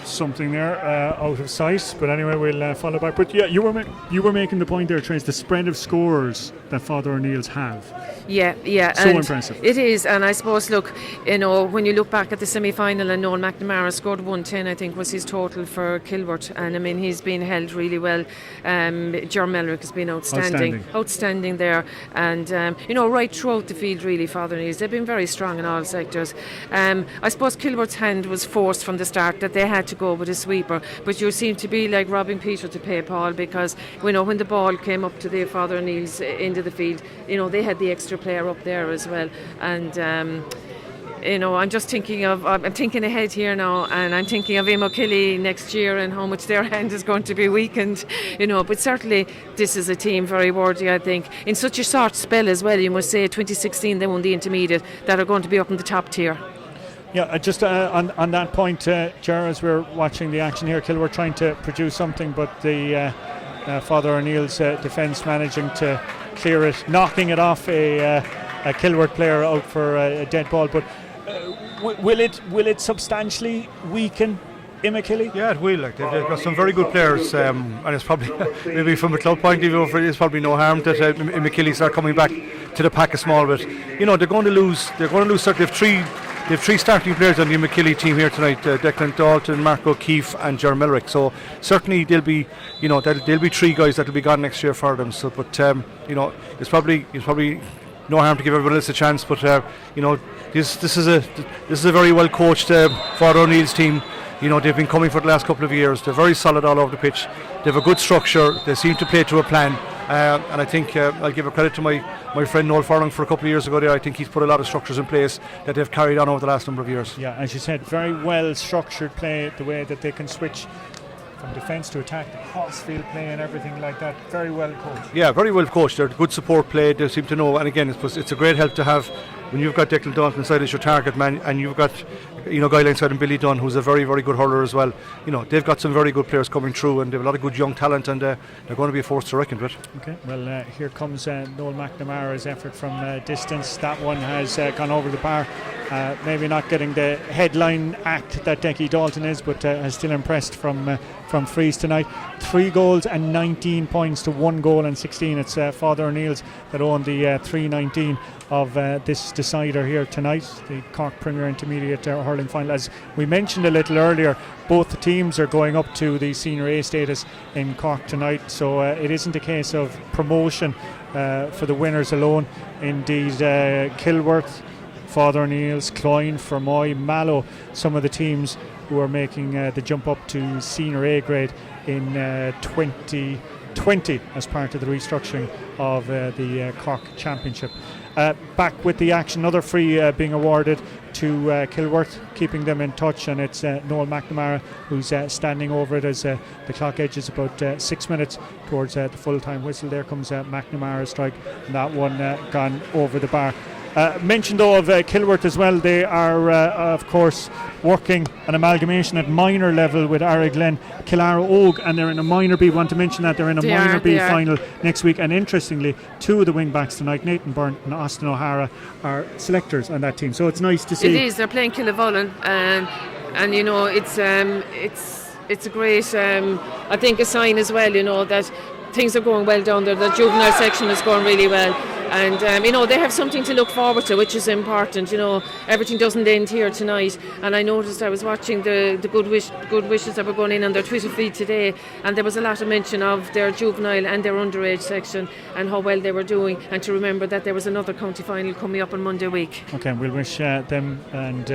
Something there out of sight, but anyway, we'll follow back. But yeah, you were making the point there, Trace, the spread of scores that Father O'Neill's have. Yeah, so and impressive. It is, and I suppose, look, when you look back at the semi-final, and Noel McNamara scored 110, I think was his total for Kilworth, and I mean he's been held really well. Jerm Melrick has been outstanding there, and right throughout the field, really, Father O'Neill's, they've been very strong in all sectors. I suppose Kilworth's hand was forced from the start that they had to go with a sweeper, but you seem to be like robbing Peter to pay Paul, because when the ball came up to the Father O'Neill's end of the field, they had the extra player up there as well, and I'm just thinking I'm thinking ahead here now, and I'm thinking of Imo Kelly next year and how much their hand is going to be weakened, but certainly this is a team very worthy, I think, in such a short spell as well. You must say 2016 they won the intermediate, that are going to be up in the top tier. Yeah, just on that point, Ger, as we're watching the action here, Kilworth trying to produce something, but the Father O'Neill's defence managing to clear it, knocking it off a Kilworth player out for a dead ball. But will it substantially weaken Immakilly? Yeah, it will. Like they've got some very good players, and it's probably maybe from a club point of view, it's probably no harm that Immakilly start coming back to the pack a small bit. They're going to lose. Certainly, they've three starting players on the McKilly team here tonight: Declan Dalton, Mark O'Keefe, and Jerm Melrick. So certainly there'll be three guys that'll be gone next year for them. So, but it's probably no harm to give everyone else a chance. But this is a very well coached Father O'Neill's team. They've been coming for the last couple of years. They're very solid all over the pitch. They have a good structure. They seem to play to a plan. And I think I'll give a credit to my friend Noel Furlong for a couple of years ago there. I think he's put a lot of structures in place that they've carried on over the last number of years. Yeah, as you said, very well structured play, the way that they can switch from defence to attack, the crossfield play and everything like that. Very well coached. Yeah, very well coached. They're good support play. They seem to know, and again, it's a great help to have when you've got Declan Dalton inside as your target man, and you've got guy like inside and Billy Dunn, who's a very, very good hurler as well. They've got some very good players coming through, and they have a lot of good young talent, and they're going to be a force to reckon with. Okay, well, here comes Noel McNamara's effort from distance. That one has gone over the bar. Maybe not getting the headline act that Decky Dalton is, but has still impressed from frees tonight. 3 goals and 19 points to 1 goal and 16. It's Father O'Neill's that own the 3-19 of this decider here tonight, the Cork Premier Intermediate hurling final. As we mentioned a little earlier, both the teams are going up to the Senior A status in Cork tonight, so it isn't a case of promotion for the winners alone. Indeed, Kilworth, Father O'Neill's, Cloyne, Fermoy, Mallow, some of the teams who are making the jump up to Senior A grade in 2020 as part of the restructuring of the Cork Championship. Back with the action, another free being awarded to Kilworth, keeping them in touch, and it's Noel McNamara who's standing over it as the clock edges about 6 minutes towards the full-time whistle. There comes McNamara's strike, and that one gone over the bar. Mentioned though of Kilworth as well, they are of course working an amalgamation at minor level with Glen, Killara Ogue, and they're in a minor B. Want to mention that they're in a minor B final next week, and interestingly 2 of the wing backs tonight, Nathan Byrne and Austin O'Hara, are selectors on that team, so it's nice to see. It is, they're playing Killavullen, and it's a great I think a sign as well, that things are going well down there. The juvenile section is going really well, and they have something to look forward to, which is important. Everything doesn't end here tonight, and I noticed I was watching the good wishes that were going in on their Twitter feed today, and there was a lot of mention of their juvenile and their underage section and how well they were doing, and to remember that there was another county final coming up on Monday week. Okay, we'll wish them and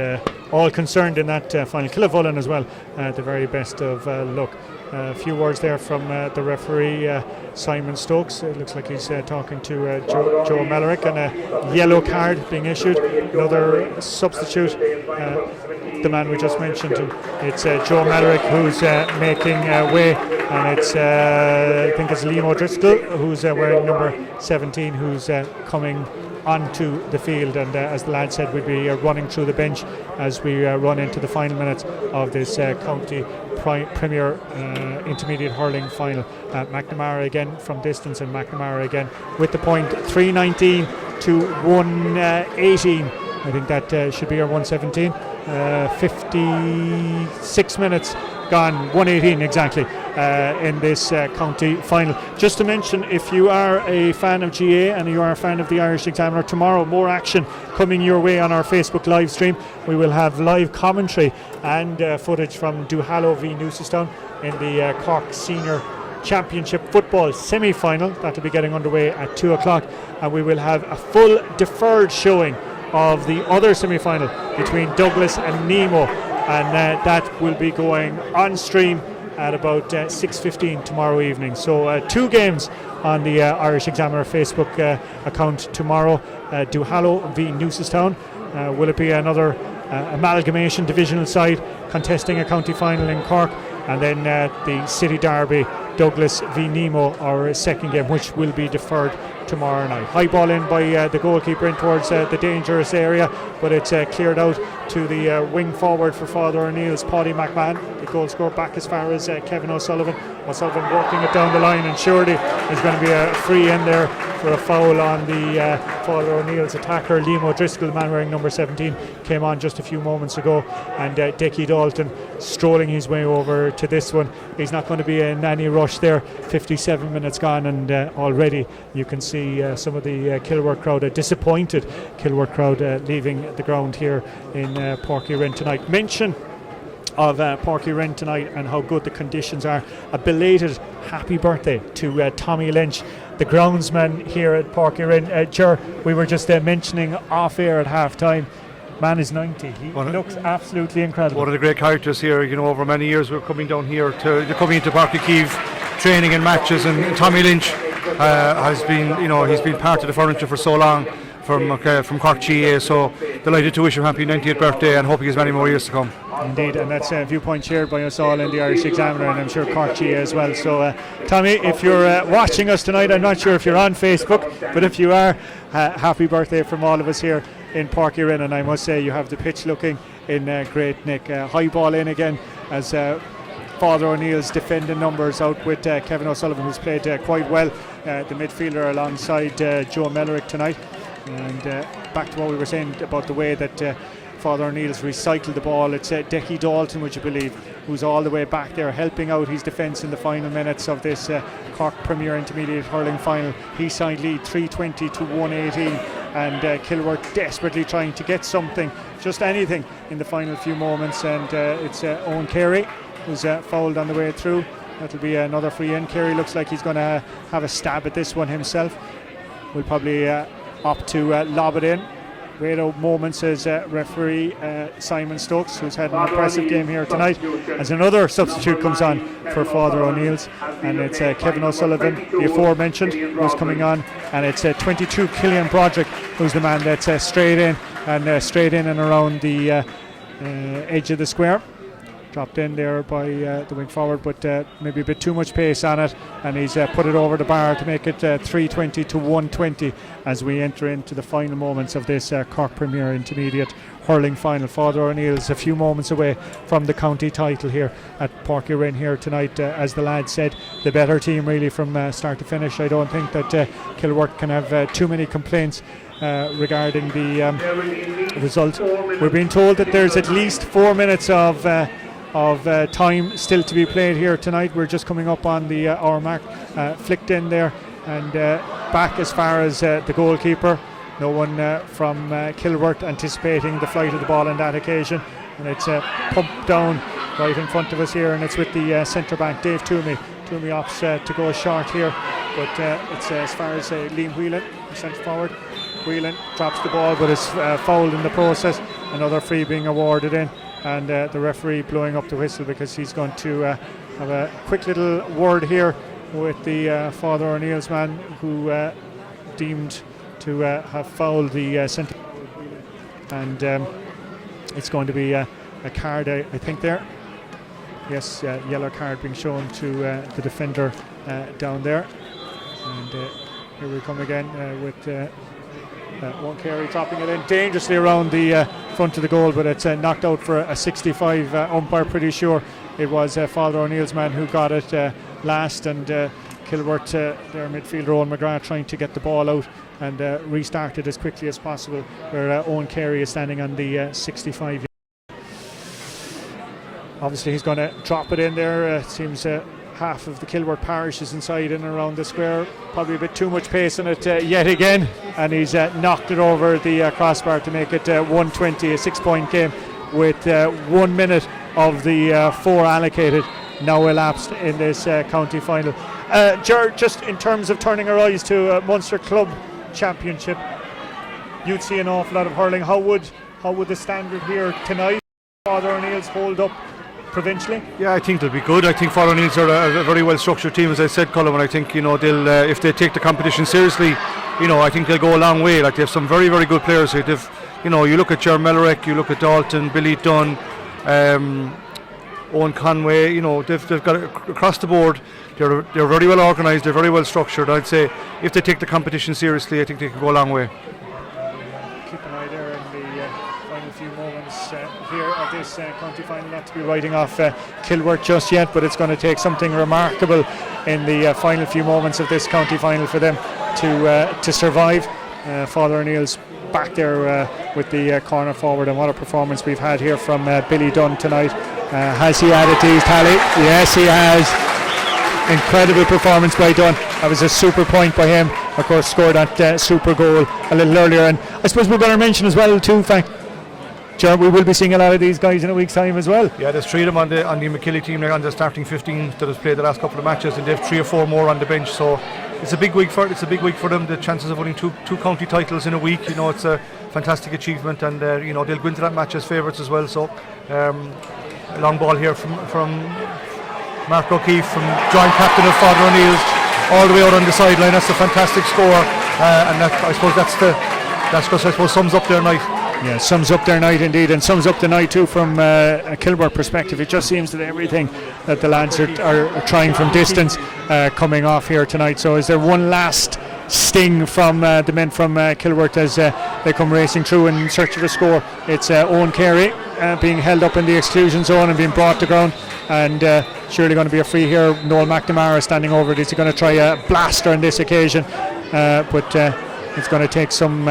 all concerned in that final, Kilworth as well, the very best of luck. A few words there from the referee, Simon Stokes. It looks like he's talking to Joe Mellerick, and a yellow card being issued. Another substitute, the man we just mentioned. It's Joe Mellerick who's making way, and it's I think it's Liam O'Driscoll who's wearing number 17, who's coming onto the field, and as the lad said, we'd be running through the bench as we run into the final minutes of this county Premier Intermediate Hurling final. McNamara again from distance, and McNamara again with the point. 3:19 to 1:18. I think that should be our 1:17. 56 minutes gone, 1:18 exactly in this county final. Just to mention, if you are a fan of GA and you are a fan of the Irish Examiner, tomorrow more action coming your way on our Facebook live stream. We will have live commentary and footage from Duhallow v Newcestown in the Cork Senior Championship football semi-final. That will be getting underway at 2 o'clock, and we will have a full deferred showing of the other semi-final between Douglas and Nemo, and that will be going on stream at about 6:15 tomorrow evening. So 2 games on the Irish Examiner Facebook account tomorrow. Duhallow v Newcestown. Will it be another amalgamation divisional side contesting a county final in Cork? And then the City Derby, Douglas v Nemo, our second game, which will be deferred tomorrow night. High ball in by the goalkeeper in towards the dangerous area, but it's cleared out to the wing forward for Father O'Neill's Paddy McMahon. The goal scored back as far as Kevin O'Sullivan. O'Sullivan working it down the line, and surely there's going to be a free in there for a foul on the Father O'Neill's attacker. Liam O'Driscoll, the man wearing number 17, came on just a few moments ago, and Dickie Dalton strolling his way over to this one. He's not going to be in any rush there. 57 minutes gone, and already you can see some of the Kilworth crowd, a disappointed Kilworth crowd leaving the ground here in Páirc Uí Rinn tonight. Mention of Páirc Uí Rinn tonight and how good the conditions are. A belated happy birthday to Tommy Lynch, the groundsman here at Páirc Uí Rinn. We were just mentioning off air at half time, man is 90. He looks absolutely incredible. One of the great characters here. Over many years we're coming down here to coming into Páirc Uí Chaoimh, training and matches, and Tommy Lynch has been, he's been part of the furniture for so long from Cork GA. So delighted to wish him happy 90th birthday, and hope he has many more years to come. Indeed, and that's a viewpoint shared by us all in the Irish Examiner, and I'm sure Cork GA as well. So Tommy, if you're watching us tonight, I'm not sure if you're on Facebook, but if you are, happy birthday from all of us here in Páirc Uí Rinn. And I must say, you have the pitch looking in great nick. High ball in again as Father O'Neill's defending numbers out with Kevin O'Sullivan, who's played quite well, the midfielder alongside Joe Mellerick tonight. And back to what we were saying about the way that Father O'Neill's recycled the ball. It's Dickie Dalton, would you believe, who's all the way back there helping out his defence in the final minutes of this Cork Premier Intermediate Hurling final. He side lead 3:20 to 1:18, and Kilworth desperately trying to get something, just anything, in the final few moments. And it's Owen Carey who's fouled on the way through. That'll be another free in. Carey looks like he's going to have a stab at this one himself. We'll probably opt to lob it in. Wait a moment, says referee Simon Stokes, who's had an impressive game here tonight, as another substitute comes on for Father O'Neill's, and it's Kevin O'Sullivan, the aforementioned, who's coming on, and it's 22 Killian Broderick, who's the man that's straight in and around the edge of the square. Dropped in there by the wing forward, but maybe a bit too much pace on it, and he's put it over the bar to make it 3:20 to 1:20 as we enter into the final moments of this Cork Premier Intermediate Hurling final. Father O'Neill's a few moments away from the county title here at Páirc Uí Rinn here tonight. As the lad said, the better team really from start to finish. I don't think that Kilworth can have too many complaints regarding the result. We're being told that there's at least 4 minutes of time still to be played here tonight. We're just coming up on the hour mark. Flicked in there and back as far as the goalkeeper. No one from Kilworth anticipating the flight of the ball on that occasion, and it's pumped down right in front of us here, and it's with the centre back Dave Toomey. Toomey opts to go short here, but it's as far as Liam Whelan, the centre forward. Whelan drops the ball but is fouled in the process. Another free being awarded in, and the referee blowing up the whistle because he's going to have a quick little word here with the Father O'Neill's man, who deemed to have fouled the centre, and it's going to be a card, I think there. Yes, yellow card being shown to the defender down there, and here we come again with One Carey topping it in dangerously around the front of the goal, but it's knocked out for a 65. Umpire pretty sure it was Father O'Neill's man who got it last, and Kilworth, their midfielder Owen McGrath, trying to get the ball out and restart it as quickly as possible, where Owen Carey is standing on the 65. Obviously he's going to drop it in there. It seems half of the Kilworth parish is inside and around the square. Probably a bit too much pace in it yet again, and he's knocked it over the crossbar to make it 120, a 6-point game with 1 minute of the 4 allocated now elapsed in this county final. Ger, just in terms of turning our eyes to Munster Club Championship, you'd see an awful lot of hurling. How would the standard here tonight, Father O'Neill's, hold up provincially? Yeah, I think they'll be good. I think Father O'Neill's are a very well structured team, as I said, Colin, and I think they'll if they take the competition seriously, I think they'll go a long way. Like, they have some very, very good players here. They've, you look at Ger Mellerek, you look at Dalton, Billy Dunn, Owen Conway. They've got across the board. They're very well organised. They're very well structured. I'd say if they take the competition seriously, I think they can go a long way. Keep an eye there in the final few moments here of this county final. Not to be writing off Kilworth just yet, but it's going to take something remarkable in the final few moments of this county final for them to survive. Father O'Neill's back there with the corner forward, and what a performance we've had here from Billy Dunn tonight. Has he added to his tally? Yes, he has. Incredible performance by Dunn. That was a super point by him. Of course, scored that super goal a little earlier, and I suppose we better mention as well too, in fact, Ger, we will be seeing a lot of these guys in a week's time as well. Yeah, there's 3 of them on the McKillie team, on the starting 15 that has played the last couple of matches, and they have 3 or 4 more on the bench. So it's a big week for them. The chances of winning two county titles in a week, it's a fantastic achievement, and they'll go into that match as favourites as well. So a long ball here from Mark O'Keefe, from joint captain of Father O'Neill's, all the way out on the sideline. That's a fantastic score, and that sums up their night. Yeah, sums up their night indeed, and sums up the night too from a Kilworth perspective. It just seems that everything that the lads are trying from distance coming off here tonight. So is there one last sting from the men from Kilworth as they come racing through in search of a score? It's Owen Carey being held up in the exclusion zone and being brought to ground, and surely going to be a free here. Noel McNamara standing over it. Is he going to try a blaster on this occasion? But it's going to take some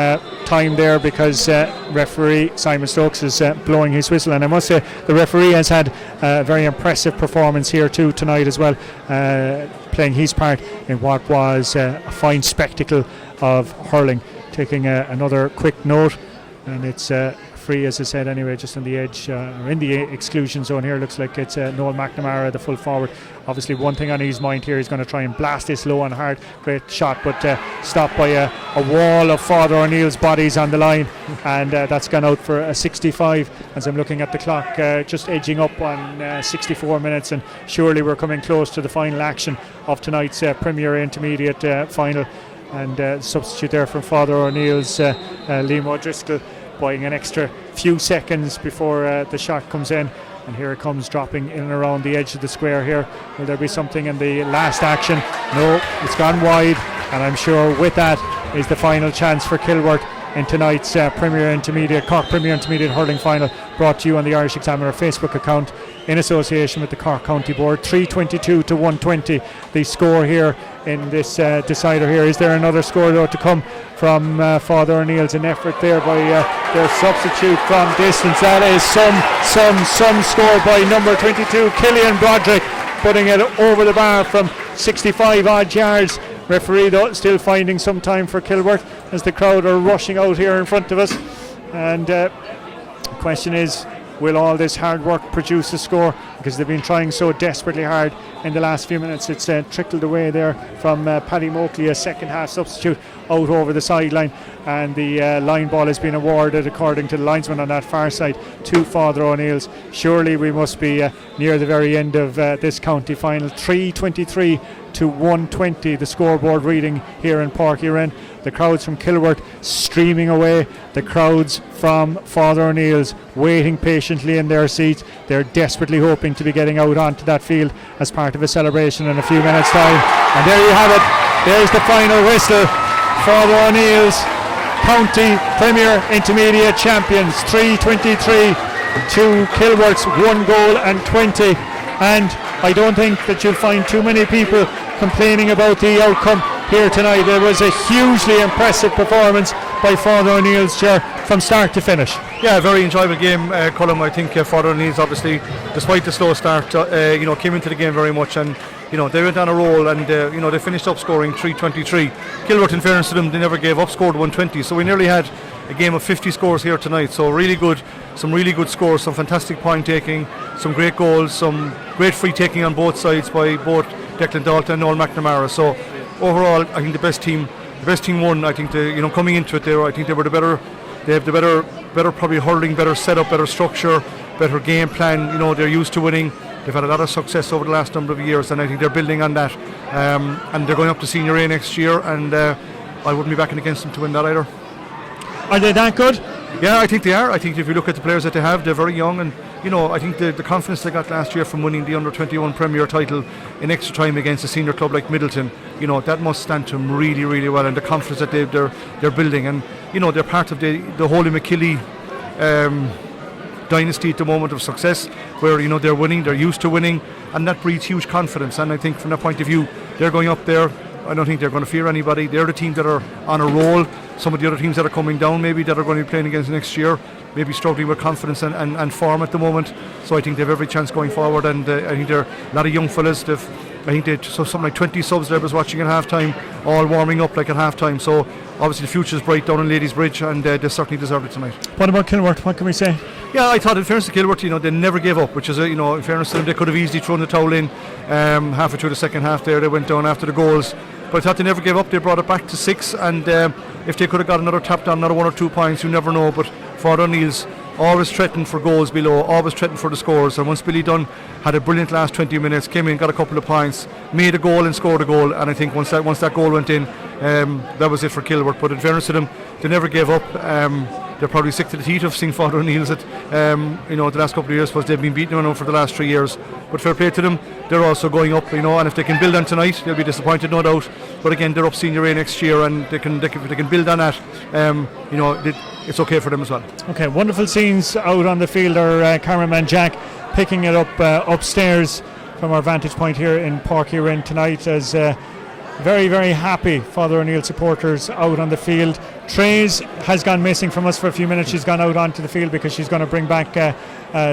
time there, because referee Simon Stokes is blowing his whistle, and I must say the referee has had a very impressive performance here too tonight as well, playing his part in what was a fine spectacle of hurling. Taking another quick note, and it's free, as I said anyway, just on the edge or in the exclusion zone here. Looks like it's Noel McNamara, the full forward. Obviously one thing on his mind here, he's going to try and blast this low and hard. Great shot, but stopped by a wall of Father O'Neill's bodies on the line, and that's gone out for a 65 as I'm looking at the clock, just edging up on 64 minutes, and surely we're coming close to the final action of tonight's Premier Intermediate final. And substitute there from Father O'Neill's Liam O'Driscoll, buying an extra few seconds before the shot comes in, and here it comes, dropping in and around the edge of the square here. Will there be something in the last action? No, it's gone wide, and I'm sure with that is the final chance for Kilworth in tonight's Cork Premier Intermediate Hurling Final, brought to you on the Irish Examiner Facebook account in association with the Cork County Board. 322 to 120 the score here in this decider here. Is there another score though to come from Father O'Neill's? An effort there by their substitute from distance. That is some score by number 22 Killian Broderick, putting it over the bar from 65 odd yards. Referee though still finding some time for Kilworth as the crowd are rushing out here in front of us. And the question is, will all this hard work produce a score? Because they've been trying so desperately hard in the last few minutes. It's trickled away there from Paddy Moakley, a second half substitute, out over the sideline, and the line ball has been awarded, according to the linesman on that far side, to Father O'Neill's. Surely we must be near the very end of this county final. 3:23 to 1:20 the scoreboard reading here in Páirc Uí Rinn. The crowds from Kilworth streaming away, the crowds from Father O'Neill's waiting patiently in their seats. They're desperately hoping to be getting out onto that field as part of a celebration in a few minutes' time. And there you have it. There's the final whistle. Father O'Neill's County Premier Intermediate Champions, 3:23 to Kilworth's 1 goal and 20. And I don't think that you'll find too many people complaining about the outcome here tonight. There was a hugely impressive performance by Father O'Neill's chair from start to finish. Yeah, a very enjoyable game, Colm. I think Father O'Neill's, obviously, despite the slow start, came into the game very much, and they went on a roll, and they finished up scoring 3:23. Kilworth, in fairness to them, they never gave up, scored 120. So we nearly had a game of 50 scores here tonight. So really good, some really good scores, some fantastic point taking, some great goals, some great free taking on both sides by both Declan Dalton and Noel McNamara. So overall, I think the best team won. I think coming into it there, I think they were they have the better probably hurling, better setup, better structure, better game plan. They're used to winning. They've had a lot of success over the last number of years, and I think they're building on that. And they're going up to Senior A next year, and I wouldn't be backing against them to win that either. Are they that good? Yeah, I think they are. I think if you look at the players that they have, they're very young, and I think the confidence they got last year from winning the under-21 Premier title in extra time against a senior club like Middleton, that must stand to them really, really well, and the confidence that they're building, and they're part of the Holy McKilly dynasty at the moment of success, where they're winning, they're used to winning, and that breeds huge confidence. And I think from that point of view, they're going up there. I don't think they're going to fear anybody. They're the team that are on a roll. Some of the other teams that are coming down, maybe, that are going to be playing against next year, maybe struggling with confidence and form at the moment. So I think they have every chance going forward, and I think they're a lot of young fellas. I think they something like 20 subs there I was watching at half time, all warming up like at half time. So obviously the future is bright down in Ladies Bridge, and they certainly deserve it tonight. What about Kilworth? What can we say? Yeah, I thought in fairness to Kilworth, they never gave up, which is in fairness to them, they could have easily thrown the towel in halfway through the second half there. They went down after the goals, but I thought they never gave up. They brought it back to 6, and if they could have got another tapped on, another 1 or 2 points, you never know. But Father O'Neill's always threatened for goals below, always threatened for the scores, and once Billy Dunn had a brilliant last 20 minutes, came in, got a couple of points, made a goal and scored a goal, and I think once that goal went in, that was it for Kilworth. But in fairness to them, they never gave up. They're probably sick to the teeth of seeing Father O'Neill's at the last couple of years, because they've been beaten on them for the last 3 years. But fair play to them, they're also going up, and if they can build on tonight, they'll be disappointed, no doubt. But again, they're up Senior A next year, and they can build on that. It's okay for them as well. Okay, wonderful scenes out on the field. Our cameraman Jack picking it up upstairs from our vantage point here in Páirc Uí Rinn tonight, as very, very happy Father O'Neill supporters out on the field. Trace has gone missing from us for a few minutes. She's gone out onto the field because she's going to bring back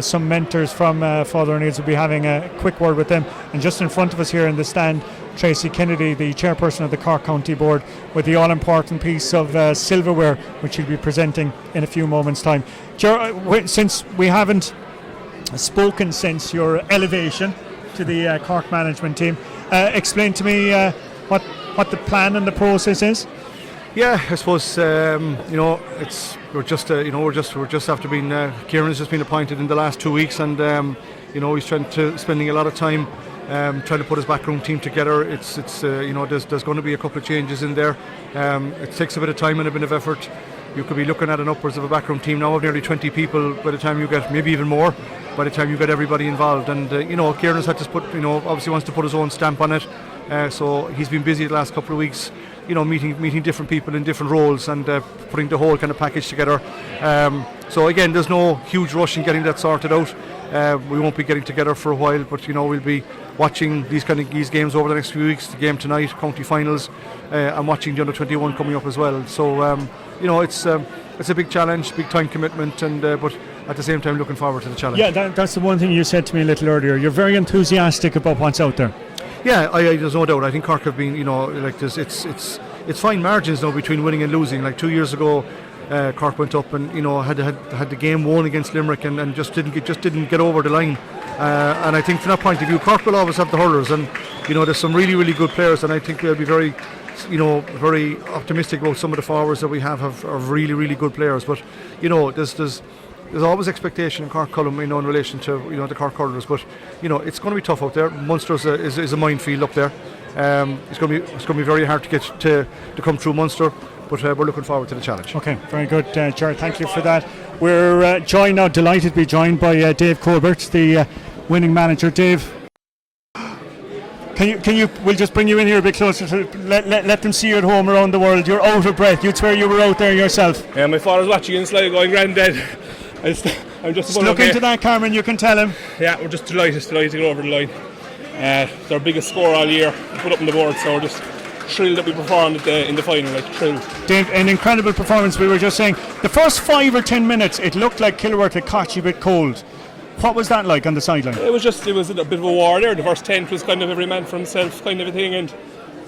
some mentors from Father O'Neill's. We'll be having a quick word with them. And just in front of us here in the stand, Tracy Kennedy, the chairperson of the Cork County Board, with the all-important piece of silverware, which she'll be presenting in a few moments' time. Since we haven't spoken since your elevation to the Cork management team, explain to me what the plan and the process is. Yeah, I suppose we're just after being Kieran has just been appointed in the last 2 weeks, and he's spending a lot of time trying to put his backroom team together. There's going to be a couple of changes in there. It takes a bit of time and a bit of effort. You could be looking at an upwards of a backroom team now of nearly 20 people by the time you get, maybe even more, by the time you get everybody involved. And Kieran has had to put, obviously wants to put his own stamp on it. So he's been busy the last couple of weeks, meeting different people in different roles, and putting the whole kind of package together. So again, there's no huge rush in getting that sorted out. We won't be getting together for a while, but we'll be watching these games over the next few weeks. The game tonight, county finals, and watching the under-21 coming up as well. So it's a big challenge, big time commitment, and but at the same time looking forward to the challenge. Yeah, that's the one thing you said to me a little earlier. You're very enthusiastic about what's out there. Yeah, there's no doubt. I think Cork have been, like this. It's fine margins now between winning and losing. Like 2 years ago, Cork went up and had the game won against Limerick and just didn't get over the line. And I think from that point of view, Cork will always have the hurlers, and there's some really, really good players, and I think they'll be very optimistic about some of the forwards that we have really, really good players. But there's always expectation in Cork Cullum, in relation to the Cork hurlers. But it's going to be tough out there. Munster is a minefield up there. It's going to be very hard to get to come through Munster. But we're looking forward to the challenge. Okay, very good, Jared. Thank you for that. We're joined now, delighted to be joined by Dave Colbert, the winning manager. Dave, can you? We'll just bring you in here a bit closer to let them see you at home around the world. You're out of breath. You'd swear you were out there yourself. Yeah, my father's watching in Sligo going, "Granddad." I'm just look into that camera and you can tell him. Yeah, we're just delighted to get over the line. It's our biggest score all year, put up on the board, so we're just thrilled that we performed in the final, thrilled. Dave, an incredible performance. We were just saying, the first 5 or 10 minutes, it looked like Kilworth had caught you a bit cold. What was that like on the sideline? It was a bit of a war there. The first 10 was kind of every man for himself kind of a thing, and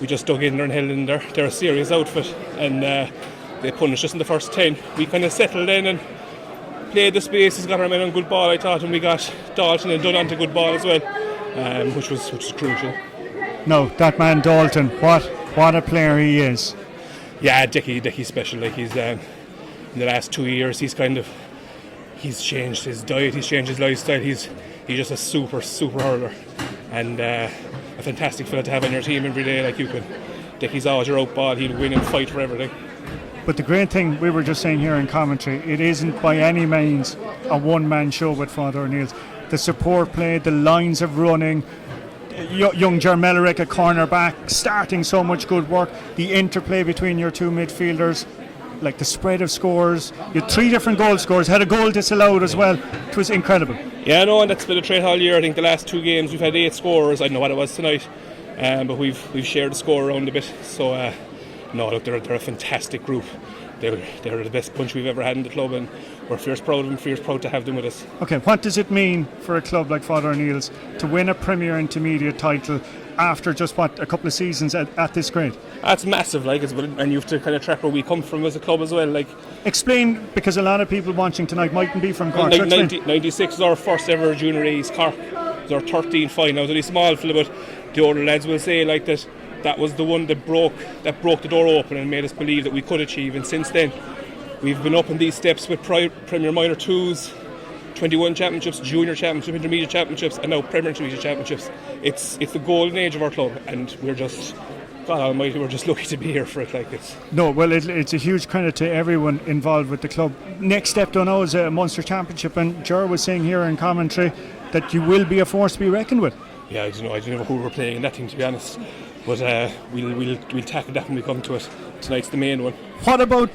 we just dug in there and held in there. They're a serious outfit, and they punished us in the first 10. We kind of settled in and played the spaces, got our men on good ball, I thought, and we got Dalton and Dunn onto good ball as well, which was crucial. No, that man Dalton, what a player he is. Yeah, Dickie's special. Like he's in the last 2 years, he's changed his diet, he's changed his lifestyle. He's just a super hurler, and a fantastic fella to have on your team every day. Like Dickie's always your out ball. He'll win and fight for everything. But the great thing, we were just saying here in commentary, it isn't by any means a one-man show with Father O'Neill's. The support play, the lines of running, young Jermellerick, a cornerback, starting so much good work, the interplay between your two midfielders, like the spread of scores. You had 3 different goal scores, had a goal disallowed as well. It was incredible. Yeah, no, and that's been a trait all year. I think the last 2 games we've had 8 scorers. I don't know what it was tonight, but we've shared the score around a bit. So no, look, they're a fantastic group. They're the best bunch we've ever had in the club, and we're fierce proud of them, fierce proud to have them with us. Okay, what does it mean for a club like Father O'Neill's to win a Premier Intermediate title after just a couple of seasons at this grade? That's massive, and you have to kind of track where we come from as a club as well. Explain, because a lot of people watching tonight mightn't be from Cork. 96 was our first ever Junior A's Cork. It was our 13th final. It was only small fella, but the older lads will say that was the one that broke the door open and made us believe that we could achieve. And since then, we've been up in these steps with Premier Minor 2s, 21 championships, Junior Championships, Intermediate Championships, and now Premier Intermediate Championships. It's the golden age of our club, and we're just, God Almighty, we're just lucky to be here for it like this. No, well, it's a huge credit to everyone involved with the club. Next step though now is a Munster Championship, and Ger was saying here in commentary that you will be a force to be reckoned with. Yeah, I don't know who we're playing in that thing, to be honest. But we'll tackle that when we come to it. Tonight's the main one. What about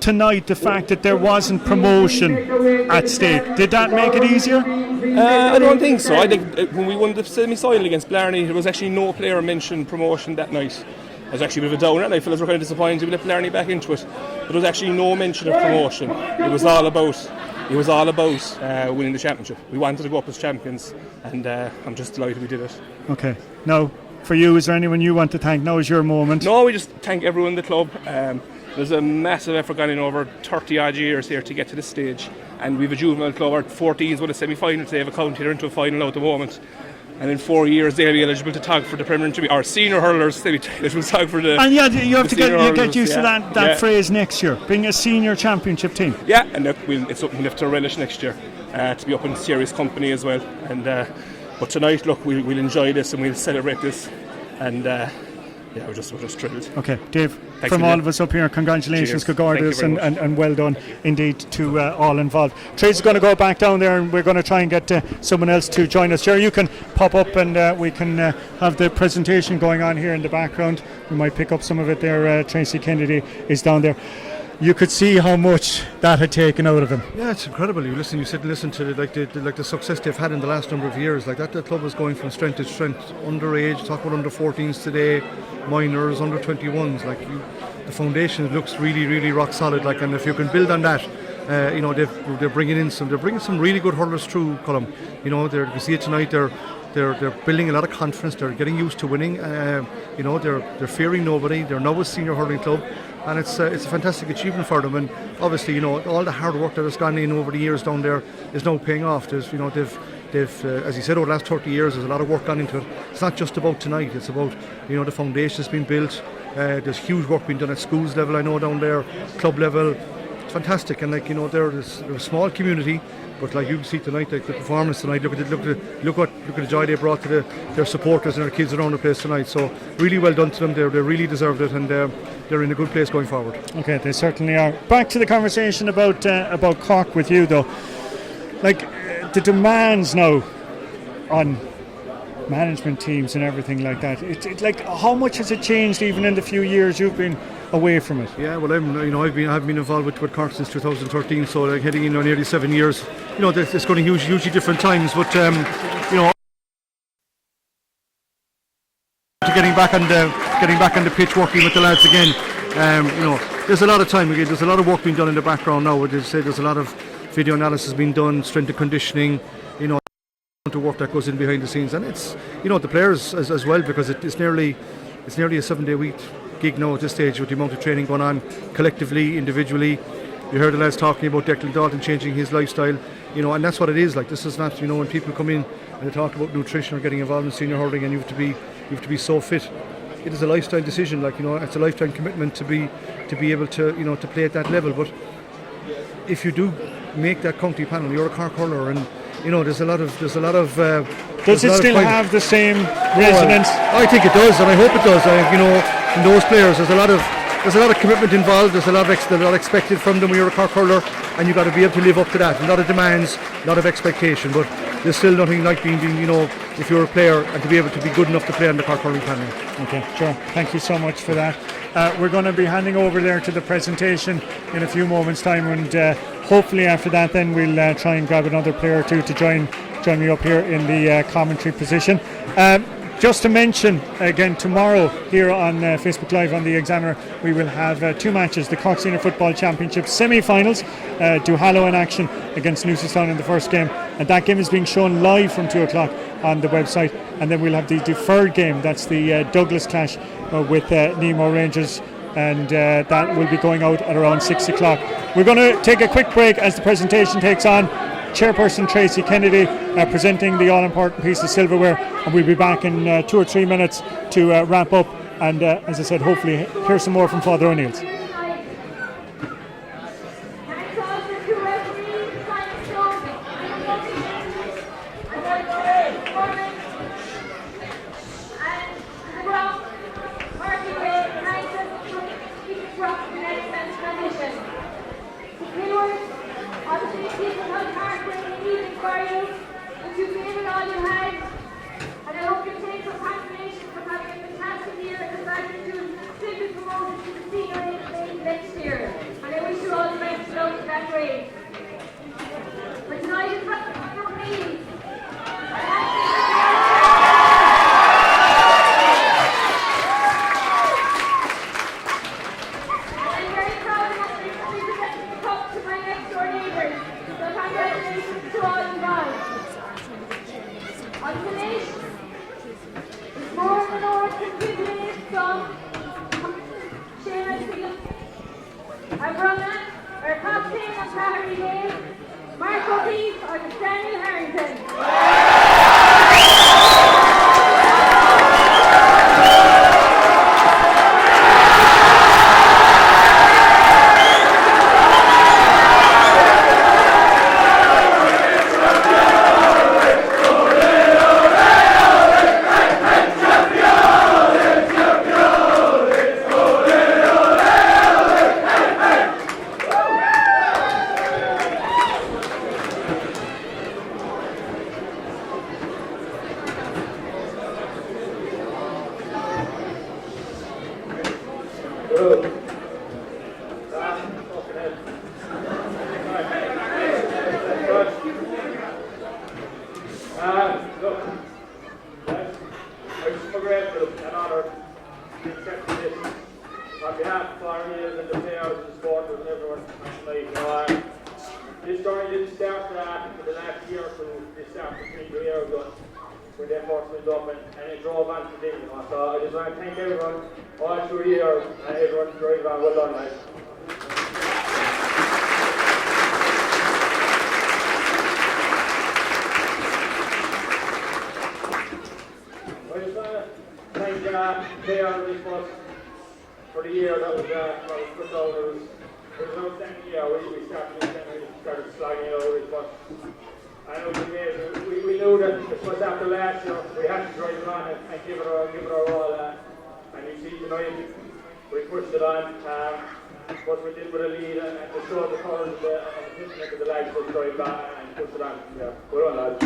tonight, the fact that there wasn't promotion at stake? Did that make it easier? I don't think so. I think when we won the semi-final against Blarney, there was actually no player mentioned promotion that night. It was actually a bit of a downer, and I fellas were kind of disappointed we let Blarney back into it. But there was actually no mention of promotion. It was all about winning the championship. We wanted to go up as champions, and I'm just delighted we did it. Okay. Now, for you, is there anyone you want to thank? Now is your moment. No, we just thank everyone in the club. There's a massive effort gone in over 30 odd years here to get to this stage, and we've a juvenile club. Our 14s won a semi-final, so they have a county. They're into a final now at the moment, and in 4 years they'll be eligible to tag for the Premier Intermediate. Our senior hurlers, they'll be eligible to tag for the. And yeah, you have to get used to that yeah. phrase next year, being a senior championship team. Yeah, and look, it's something we'll have to relish next year, to be up in serious company as well. And but tonight, look, we'll enjoy this and we'll celebrate this, and we're just thrilled. Okay, Dave, thanks from all of us up here, congratulations, Gagardis, and well done indeed to all involved. Tracy's going to go back down there, and we're going to try and get someone else to join us. Jerry, you can pop up, and we can have the presentation going on here in the background. We might pick up some of it there. Tracy Kennedy is down there. You could see how much that had taken out of him. Yeah, it's incredible. You sit and listen to the success they've had in the last number of years. Like that club is going from strength to strength. Underage, talk about under 14s today, minors, under 21s. The foundation looks really, really rock solid. And if you can build on that, they're bringing some really good hurlers through, Colum. You can see it tonight. They're they're building a lot of confidence. They're getting used to winning. They're fearing nobody. They're now a senior hurling club, and it's a fantastic achievement for them. And obviously, all the hard work that has gone in over the years down there is now paying off. They've as you said, over the last 30 years, there's a lot of work gone into it. It's not just about tonight. It's about the foundations being built. There's huge work being done at schools level. I know down there, club level. It's fantastic, and they're a small community. But like you can see tonight, like the performance tonight, look at the joy they brought to their supporters and their kids around the place tonight. So really well done to them. They really deserved it, and they're in a good place going forward. Okay, they certainly are. Back to the conversation about Cork with you though. Like the demands now on management teams and everything like that. It's like, how much has it changed even in the few years you've been away from it? Yeah, well, I've been involved with Cork since 2013, so like heading in on nearly 7 years. It's going to hugely different times, but getting back on the pitch, working with the lads again. There's a lot of time again. There's a lot of work being done in the background now. There's a lot of video analysis being done, strength and conditioning. To work that goes in behind the scenes, and it's the players as well, because it's nearly a 7-day week gig now at this stage with the amount of training going on collectively, individually. You heard the lads talking about Declan Dalton changing his lifestyle, and that's what it is. Like, this is not, when people come in and they talk about nutrition or getting involved in senior hurling and you have to be so fit. It is a lifestyle decision. It's a lifetime commitment to be able to to play at that level. But if you do make that county panel, you're a Cork hurler, and there's a lot of. Does it still have the same resonance? I think it does, and I hope it does. In those players, there's a lot of commitment involved. There's a lot expected from them when you're a Cork hurler, and you've got to be able to live up to that. A lot of demands, a lot of expectation, but there's still nothing like being if you're a player and to be able to be good enough to play on the Cork hurling panel. Okay, sure. Thank you so much for that. We're going to be handing over there to the presentation in a few moments' time, and hopefully after that then we'll try and grab another player or two to join me up here in the commentary position. Just to mention again, tomorrow here on Facebook Live on the Examiner, we will have two matches: the Cork Senior Football Championship semi-finals, Duhallow in action against Newcestown in the first game, and that game is being shown live from 2 o'clock on the website. And then we'll have the deferred game, that's the Douglas clash with Nemo Rangers, and that will be going out at around 6 o'clock. We're going to take a quick break as the presentation takes on. Chairperson Tracy Kennedy presenting the all-important piece of silverware, and we'll be back in 2 or 3 minutes to wrap up and, as I said, hopefully hear some more from Father O'Neill's. when they first went up and it drove on to them. So I just want to thank everyone all through the year and everyone driving on. Well done, guys. I just want to thank Claire on this bus for the year that was put out. It was an outstanding year. We started sliding it over this bus. I know we knew that it was after last year we had to drive it on and give it our all. And you see tonight we pushed it on. But we did with a lead and to show the colours of the commitment of the lads to drive it on and push it on. Yeah, well done, lads.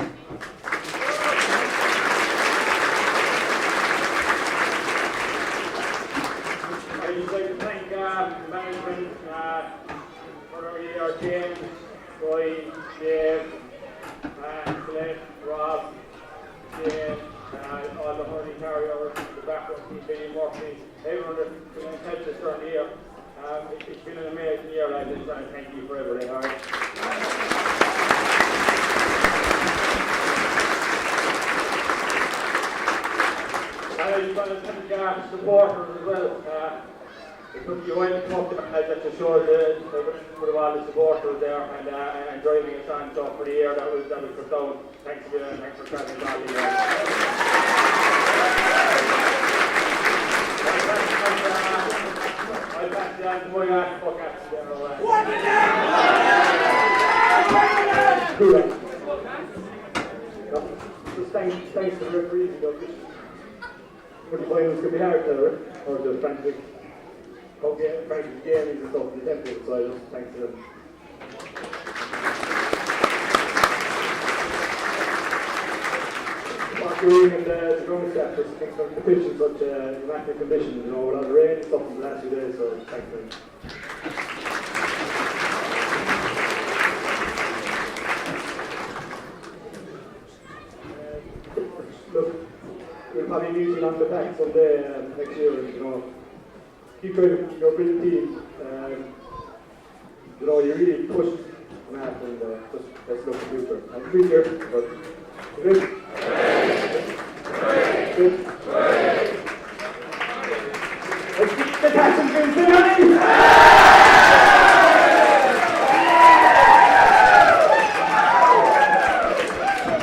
I'd just like to thank the management for our year, James, Roy, Dave, Glenn, Rob, Jane, all the hurling carriers, the background team, Benny Murphy, everyone that helped us during the year. It's been an amazing year, lads, and thank you for everything, alright? And I just want to thank the supporters as well. You went and talked about that to show the all the supporters there and driving us on. So for the year that was for down. Thanks again and thanks for travelling all the year. I'll pass it on to my podcast there. Just thanks to the referees. The finals could be hard to or the frantic. Okay, Frank's game is the top of the template, so I just thanks to them. After reading the ground staff, just thanks for the pitch in such immaculate conditions, a lot of rain and stuff in the last few days, so thanks to them. Look, we'll probably New Zealand the back someday next year, Keep going, you're a brilliant team. You really pushed Matt and just let's look at the future. I'm free here, but good. Good. Let's keep the passion going.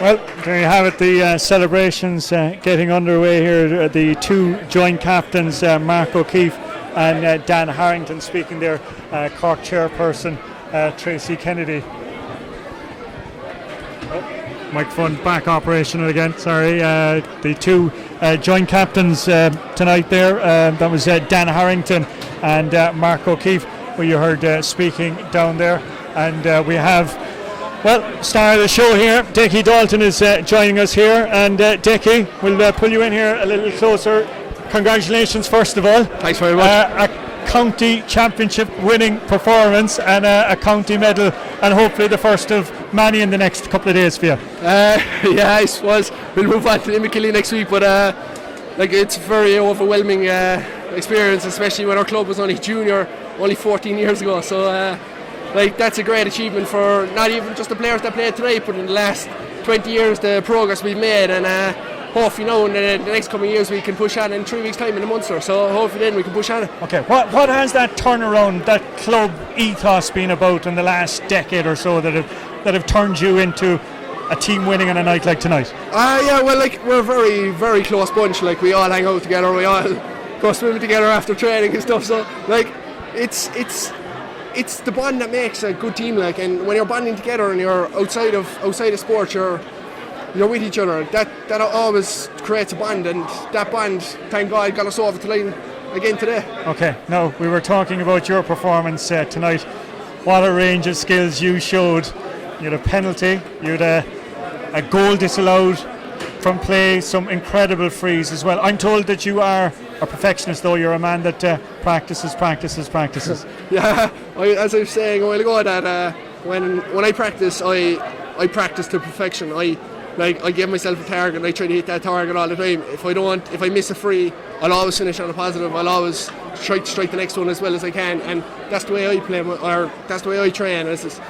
Well, there you have it, the celebrations getting underway here. The two joint captains, Mark O'Keefe and Dan Harrington, speaking there, Cork chairperson Tracy Kennedy. Microphone back operational again, sorry. The two joint captains tonight there, that was Dan Harrington and Mark O'Keefe, who you heard speaking down there. And we have, well, star of the show here, Dickie Dalton is joining us here. And Dickie, we'll pull you in here a little closer. Congratulations, first of all. Thanks very much. A county championship winning performance and a county medal, and hopefully the first of many in the next couple of days for you. Yeah, I suppose we'll move on to Limekilly next week, but it's a very overwhelming experience, especially when our club was only junior, only 14 years ago. So that's a great achievement for not even just the players that played tonight, but in the last 20 years the progress we've made, and hopefully now in the next coming years we can push on in 3 weeks' time in the Munster, so hopefully then we can push on it. Okay, what has that turnaround, that club ethos been about in the last decade or so that have turned you into a team winning on a night like tonight? Yeah, well, we're a very, very close bunch. We all hang out together, we all go swimming together after training and stuff, so it's the bond that makes a good team, and when you're bonding together and you're outside of sport, you're with each other. That always creates a bond, and that bond, thank God, got us over the line again today. Okay, now we were talking about your performance tonight. What a range of skills you showed. You had a penalty, you had a goal disallowed from play, some incredible frees as well. I'm told that you are a perfectionist, though. You're a man that practices. Yeah, as I was saying a while ago, that when I practice, I practice to perfection. I give myself a target and I try to hit that target all the time. If I miss a free, I'll always finish on a positive. I'll always try to strike the next one as well as I can, and that's the way I play, or that's the way I train. If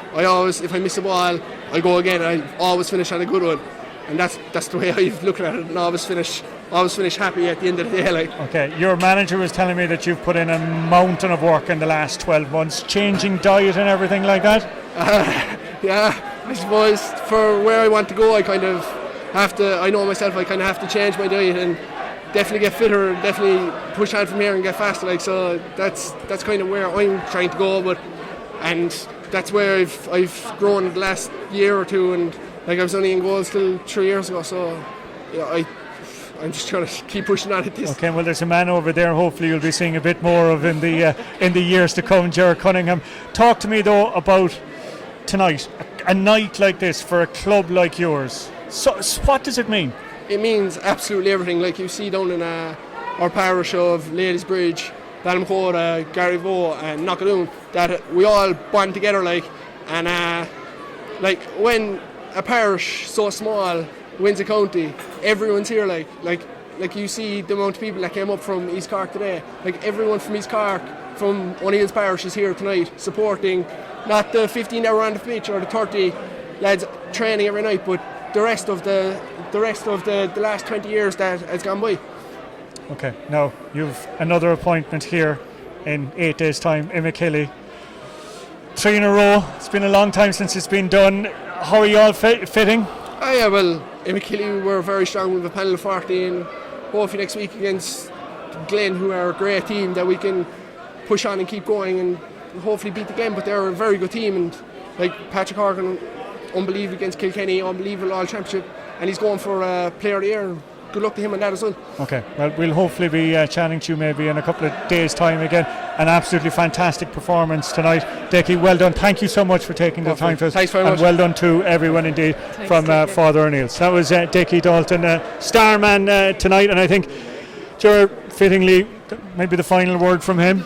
I miss a ball, I go again. I always finish on a good one. and that's the way I've looked at it, and always finish happy at the end of the day. Like. Okay, your manager was telling me that you've put in a mountain of work in the last 12 months, changing diet and everything like that. Yeah, I suppose for where I want to go, I kind of have to. I know myself. I kind of have to change my diet and definitely get fitter, definitely push on from here and get faster. Like, so that's kind of where I'm trying to go. And that's where I've grown the last year or two. And like I was only in goals till 3 years ago. So yeah, I'm just trying to keep pushing on at this. Okay, well, there's a man over there. Hopefully, you'll be seeing a bit more of in the years to come, Gerard Cunningham. Talk to me though about tonight, a night like this for a club like yours. So what does it mean? It means absolutely everything. Like you see down in our parish of Ladies Bridge, Ballinamcora, Garryvoe and Knockadoon, that we all bond together. Like, and like when a parish so small wins a county, everyone's here. Like you see the amount of people that came up from East Cork today. Like everyone from East Cork, from O'Neill's parish is here tonight, supporting not the 15 that were on the pitch or the 30 lads training every night, but the rest of the last 20 years that has gone by. Okay, now you've another appointment here in 8 days' time, Imekilly. 3 in a row. It's been a long time since it's been done. How are you all fitting? Oh yeah, well, Imekilly were very strong with a panel of 40, and hopefully next week against Glen, who are a great team, that we can push on and keep going and hopefully beat the Glen. But they're a very good team, and like Patrick Horgan, unbelievable against Kilkenny, unbelievable all championship, and he's going for player of the year. Good luck to him on that as well. Okay, well, we'll hopefully be chatting to you maybe in a couple of days' time again. An absolutely fantastic performance tonight. Decky, well done. Thank you so much for taking the time for us. Thanks very much. And well done to everyone indeed. Thanks, from Father O'Neill's. That was Decky Dalton, star man tonight, and I think, Gerard, fittingly, maybe the final word from him.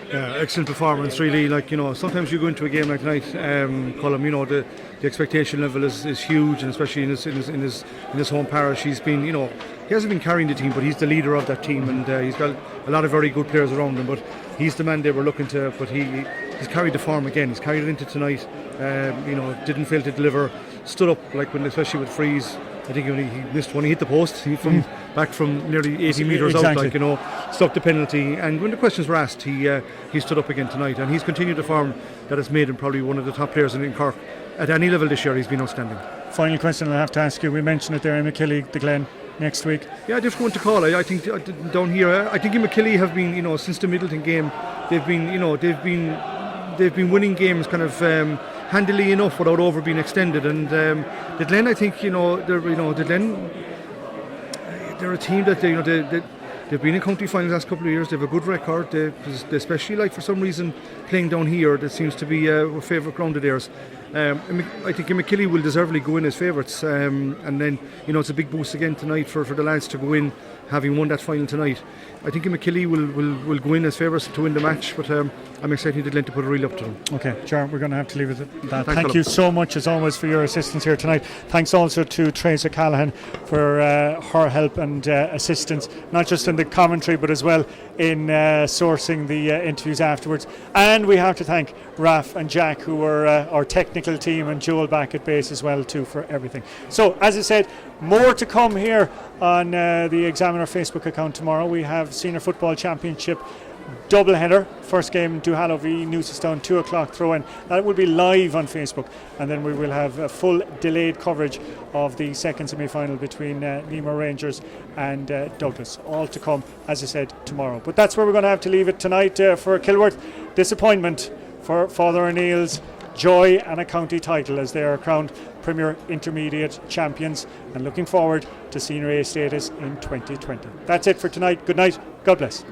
Yeah, excellent performance, really. Like, sometimes you go into a game like tonight, Colm, the expectation level is huge, and especially in his home parish. He's been, he hasn't been carrying the team, but he's the leader of that team, and he's got a lot of very good players around him. But he's the man they were looking to. But he's carried the form again. He's carried it into tonight. Didn't fail to deliver. Stood up, like especially with Freeze. I think he missed one. He hit the post. Back from nearly 80 metres exactly. out, stuck the penalty. And when the questions were asked, he stood up again tonight, and he's continued the form that has made him probably one of the top players in Cork at any level this year. He's been outstanding. Final question I have to ask you. We mentioned it there, Imekilly, the Glen next week. Yeah, difficult one to call. I think down here, I think Imekilly have been, since the Middleton game, they've been winning games kind of handily enough without over being extended. And the Glen, I think, the Glen, they're a team that they've been in county finals the last couple of years. They have a good record. They especially, for some reason, playing down here, that seems to be a favourite ground of theirs. I think Imekilly will deservedly go in as favourites, and then it's a big boost again tonight for the lads to go in, having won that final tonight. I think Imekilly will go in as favourites to win the match, but I'm expecting the Glen to put it really up to them. Okay, Gerard, we're going to have to leave it at that. Thank you so much as always for your assistance here tonight. Thanks also to Tracy Callahan for her help and assistance, not just in the commentary but as well in sourcing the interviews afterwards. And we have to thank Raf and Jack, who were our technical team, and Joel back at base as well too, for everything. So as I said, more to come here on the Examiner Facebook account tomorrow. We have Senior Football Championship doubleheader. First game, Duhallow v Newcestown, 2 o'clock throw-in. That will be live on Facebook, and then we will have a full delayed coverage of the second semi-final between Nemo Rangers and Douglas. All to come, as I said, tomorrow. But that's where we're going to have to leave it tonight for Kilworth. Disappointment for Father O'Neill's. Joy and a county title as they are crowned Premier Intermediate champions, and looking forward to Senior A status in 2020. That's it for tonight. Good night. God bless.